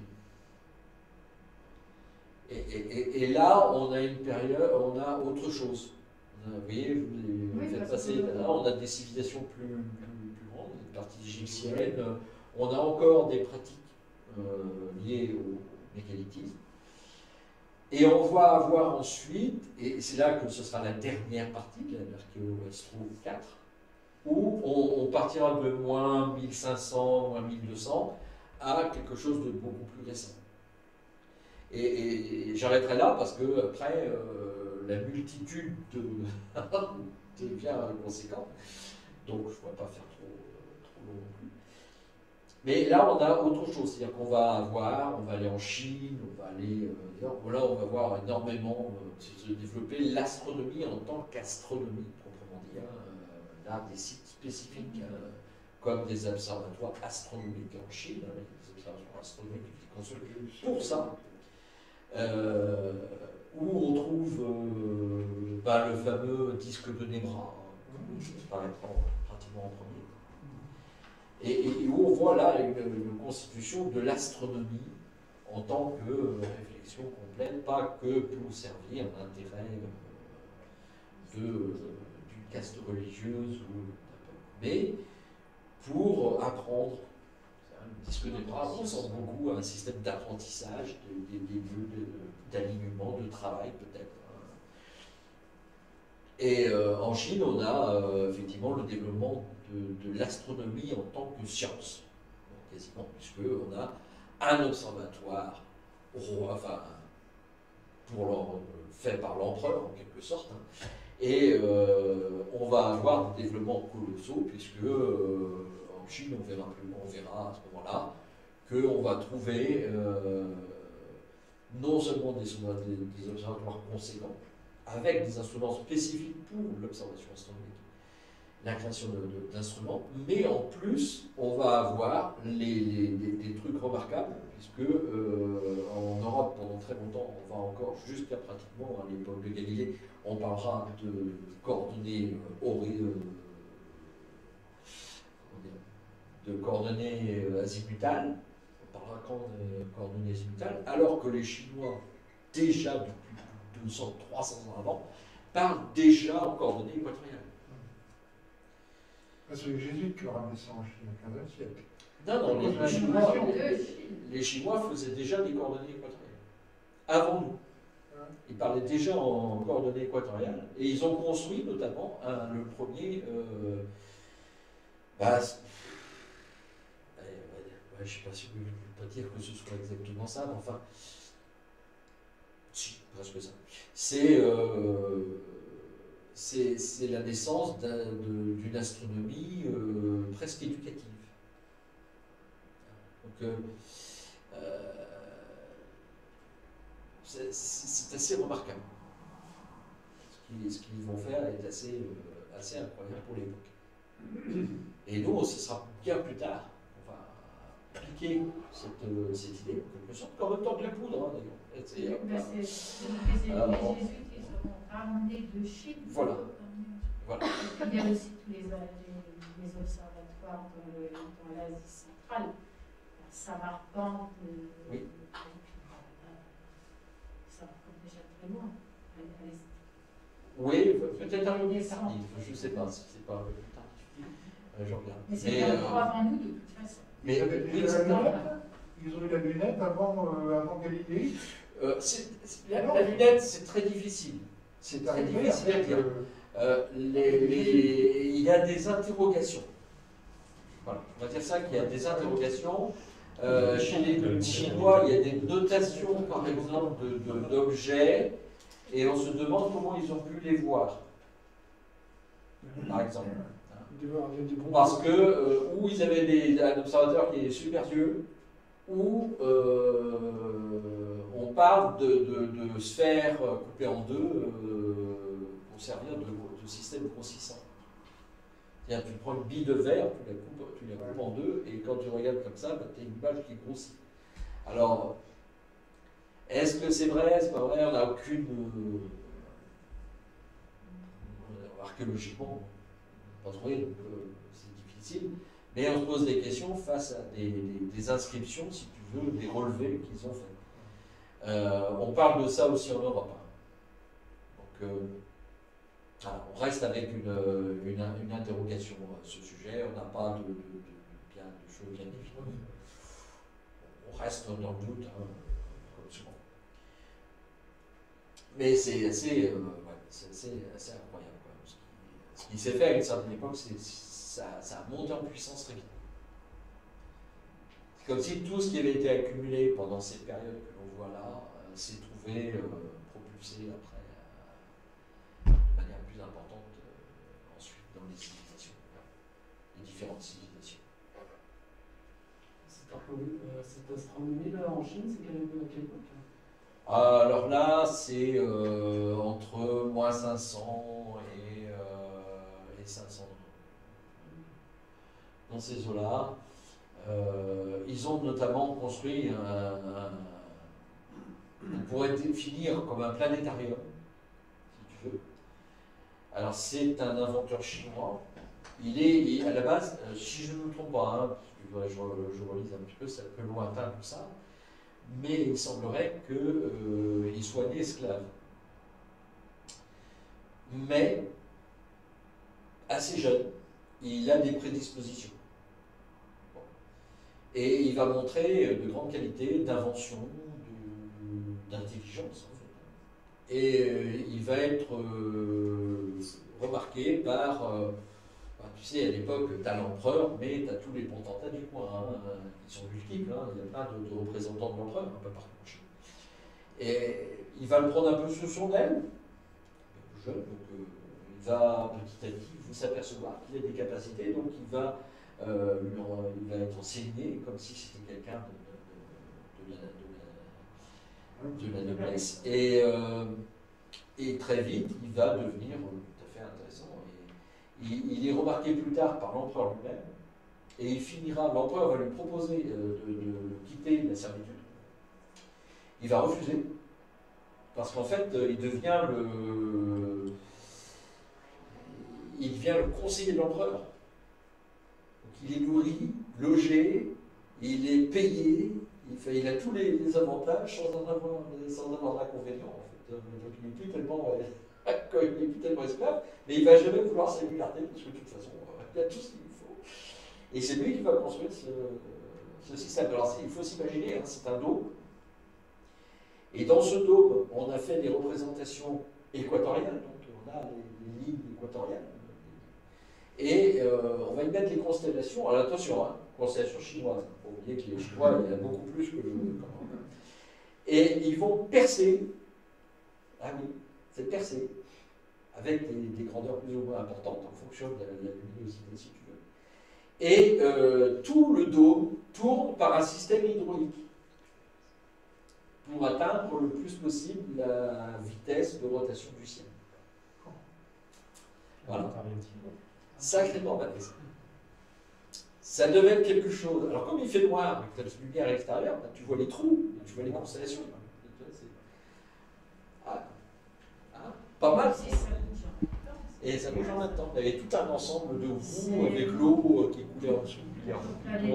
Et là, on a une période, on a autre chose. Vous voyez, vous faites passer, là, on a des civilisations plus grandes, des parties égyptiennes, on a encore des pratiques liées au mégalithisme. Et on va avoir ensuite, et c'est là que ce sera la dernière partie de l'Archéo-Astro 4, où on partira de moins 1500, moins 1200 à quelque chose de beaucoup plus récent. Et j'arrêterai là parce que après la multitude devient conséquente, donc je ne pourrais pas faire trop long non plus. Mais là on a autre chose, c'est-à-dire qu'on va aller en Chine, on va aller là on va voir énormément se développer l'astronomie en tant qu'astronomie proprement dit, là des sites spécifiques comme des observatoires astronomiques en Chine, avec des observatoires astronomiques qui construisent pour ça. Où on trouve le fameux disque de Nebra, qui paraîtra pratiquement en premier. Et où on voit là une constitution de l'astronomie en tant que réflexion complète, pas que pour servir l'intérêt d'une caste religieuse, mais pour apprendre. Le disque des bras ressemble beaucoup à un système d'apprentissage, des lieux d'alignement, de travail peut-être. Et en Chine, on a effectivement le développement de l'astronomie en tant que science, quasiment, puisqu'on a un observatoire fait par l'empereur en quelque sorte, et on va avoir des développements colossaux, puisque en Chine, on verra à ce moment-là qu'on va trouver non seulement des observatoires conséquents, avec des instruments spécifiques pour l'observation astronomique, la création d'instruments, mais en plus, on va avoir des trucs remarquables, puisque en Europe, pendant très longtemps, on va encore jusqu'à pratiquement à l'époque de Galilée, on parlera de coordonnées azimutales, on parlera de coordonnées azimutales, alors que les Chinois, déjà depuis 200, 300 ans avant, parlent déjà en coordonnées équatoriales. C'est les jésuites qui ont ramené ça en Chine au XVe siècle. Non, les Chinois faisaient déjà des coordonnées équatoriales. Avant nous. Ils parlaient déjà en coordonnées équatoriales et ils ont construit notamment le premier. Je ne sais pas si je ne peux pas dire que ce soit exactement ça, mais enfin. Si, presque ça. C'est la naissance d'une astronomie presque éducative. Donc, c'est assez remarquable. Ce qu'ils vont faire est assez incroyable pour l'époque. Et nous, ce sera bien plus tard. On va appliquer cette idée, en quelque sorte, en même temps que la poudre, d'ailleurs. Les jésuites, ils ont ramené de Chine. Voilà. Il y a aussi tous les observatoires dans l'Asie centrale, à Samarcande, oui. Samarcande déjà très loin, à l'est. Oui, peut-être un peu plus tardif, je ne sais pas si c'est pas un peu plus tardif. Je regarde. Mais c'est encore avant nous, de toute façon. Mais ils ont eu la lunette avant Galilée. La lunette, c'est très difficile. C'est très difficile à dire. Il y a des interrogations. Voilà, on va dire ça qu'il y a des interrogations. Chez les Chinois, il y a des notations, par exemple, d'objets, et on se demande comment ils ont pu les voir. Par exemple. Parce que, ou ils avaient un observateur qui est super vieux, ou on parle de sphères coupées en deux pour servir de système grossissant. C'est-à-dire, tu prends une bille de verre, tu la coupes en deux, et quand tu regardes comme ça, tu as une image qui grossit. Alors, est-ce que c'est vrai, c'est pas vrai, on n'a aucune archéologiquement, on n'a pas trouvé, donc c'est difficile. Mais on se pose des questions face à des inscriptions, si tu veux, des relevés qu'ils ont fait. On parle de ça aussi en Europe. Donc, voilà, on reste avec une interrogation à ce sujet. On n'a pas de choses bien définies. On reste dans le doute, comme souvent. Mais c'est assez incroyable. Quoi. Ce qui s'est fait à une certaine époque, ça a monté en puissance très vite. C'est comme si tout ce qui avait été accumulé pendant cette période que l'on voit là s'est trouvé propulsé après de manière plus importante ensuite dans les civilisations, les différentes civilisations. Cette astronomie là en Chine, c'est à quelle époque? Alors là, c'est entre moins 500 et 500. Dans ces eaux-là, ils ont notamment construit on pourrait définir comme un planétarium, si tu veux. Alors c'est un inventeur chinois. Il est à la base, si je ne me trompe pas, hein, parce que je relise un petit peu, c'est un peu lointain tout ça, mais il semblerait qu'il soit né esclave. Mais, assez jeune, il a des prédispositions. Bon. Et il va montrer de grandes qualités d'invention, d'intelligence, en fait. Et il va être remarqué par, tu sais, à l'époque, tu as l'empereur, mais tu as tous les potentats du coin, hein, qui sont multiples, hein, il y a plein de représentants de l'empereur un peu partout en Chine. Et il va le prendre un peu sous son aile, jeune, donc il va petit à petit s'apercevoir qu'il a des capacités, donc il va être enseigné comme si c'était quelqu'un de la noblesse. Et très vite, il va devenir tout à fait intéressant. Il est remarqué plus tard par l'empereur lui-même, et il finira, l'empereur va lui proposer de quitter la servitude. Il va refuser, parce qu'en fait, il devient le conseiller de l'empereur. Donc il est nourri, logé, il est payé, il a tous les avantages sans en avoir d'inconvénients. En fait. Donc il n'est plus tellement esclave, mais il ne va jamais vouloir sa liberté, parce que de toute façon, il a tout ce qu'il faut. Et c'est lui qui va construire ce système. Alors il faut s'imaginer, hein, c'est un dôme. Et dans ce dôme, on a fait des représentations équatoriales, donc on a les lignes équatoriales. Et on va y mettre les constellations. Alors attention, hein, constellations chinoises. Il faut oublier que les Chinois, il y en a beaucoup plus que et ils vont percer. Ah oui, c'est percer. Avec des grandeurs plus ou moins importantes en fonction de la luminosité, si tu veux. Et tout le dôme tourne par un système hydraulique pour atteindre le plus possible la vitesse de rotation du ciel. Voilà. Sacrément balèze. Ça devait être quelque chose. Alors, comme il fait noir, avec la lumière à l'extérieur, tu vois les trous, tu vois les constellations. Pas mal. Et ça bouge en même temps. Il y avait tout un ensemble de roues avec l'eau qui coulait en dessous, qui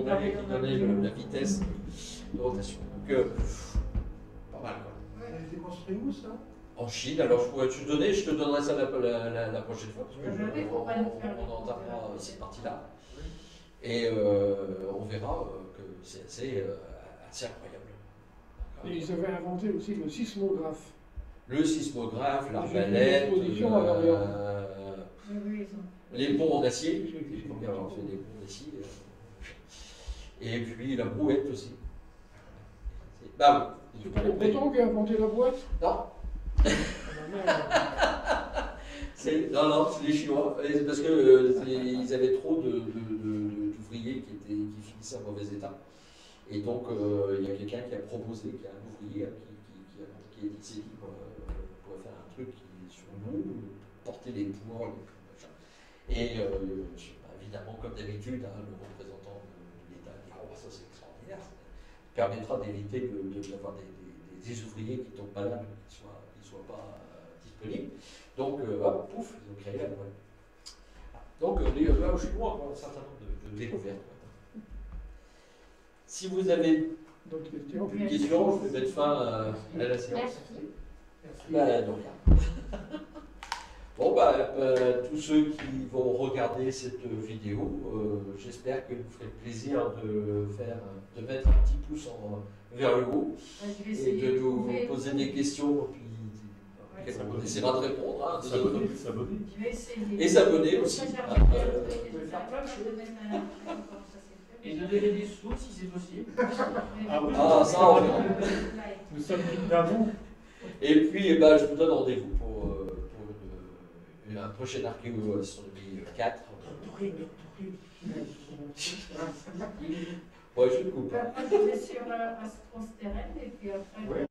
donnait la vitesse de rotation. Donc, pas mal, quoi. Elle a été construite où, ça? En Chine, alors je pourrais te donner, je te donnerai ça la prochaine fois, parce que on entendra cette partie-là. Et on verra que c'est assez incroyable. Et ils avaient inventé aussi le sismographe. Le sismographe, l'arbalète, les ponts en acier, il faut bien avoir fait des ponts d'acier. Et puis la brouette aussi. Bah oui. C'est pas les Bretons qui ont inventé la boîte? Non. Non, c'est les Chinois. Parce qu'ils avaient trop d'ouvriers qui finissaient en mauvais état. Et donc, il y a quelqu'un qui a proposé, qui a un ouvrier qui a dit c'est libre, on pourrait faire un truc qui est sur nous, porter les poids, machin. Et évidemment, comme d'habitude, hein, le représentant de l'État dit oh, ça c'est extraordinaire, ça permettra d'éviter d'avoir des ouvriers qui tombent malades, qui ne soient pas disponible. Donc, hop, pouf, ils ont créé la boîte. Donc, là, je suis loin, un certain nombre de découvertes. Si vous avez D'autres questions? plus de questions, je vais mettre fin à la séance. Merci. Merci. Bah, de rien. Bon, tous ceux qui vont regarder cette vidéo, j'espère que vous ferez plaisir de mettre un petit pouce vers le haut Je vais et essayer de nous trouver- poser des questions, puis on essaiera de répondre. Hein, de notre côté. S'abonner. Je vais essayer. Et s'abonner aussi. Après, j'ai Hein, regardé euh, un truc et vous pouvez je faire plein de savais pas de mettre un lien, comment ça s'est fait. Et de donner des sous si c'est possible. Ah oui. Ah, ça, on verra. Nous sommes dignes d'amour. Et puis, je vous donne rendez-vous pour un prochain archéo-astronomie 4. Ouais, je le coupe. Après, je vais sur Astrostérène et puis après. Ouais.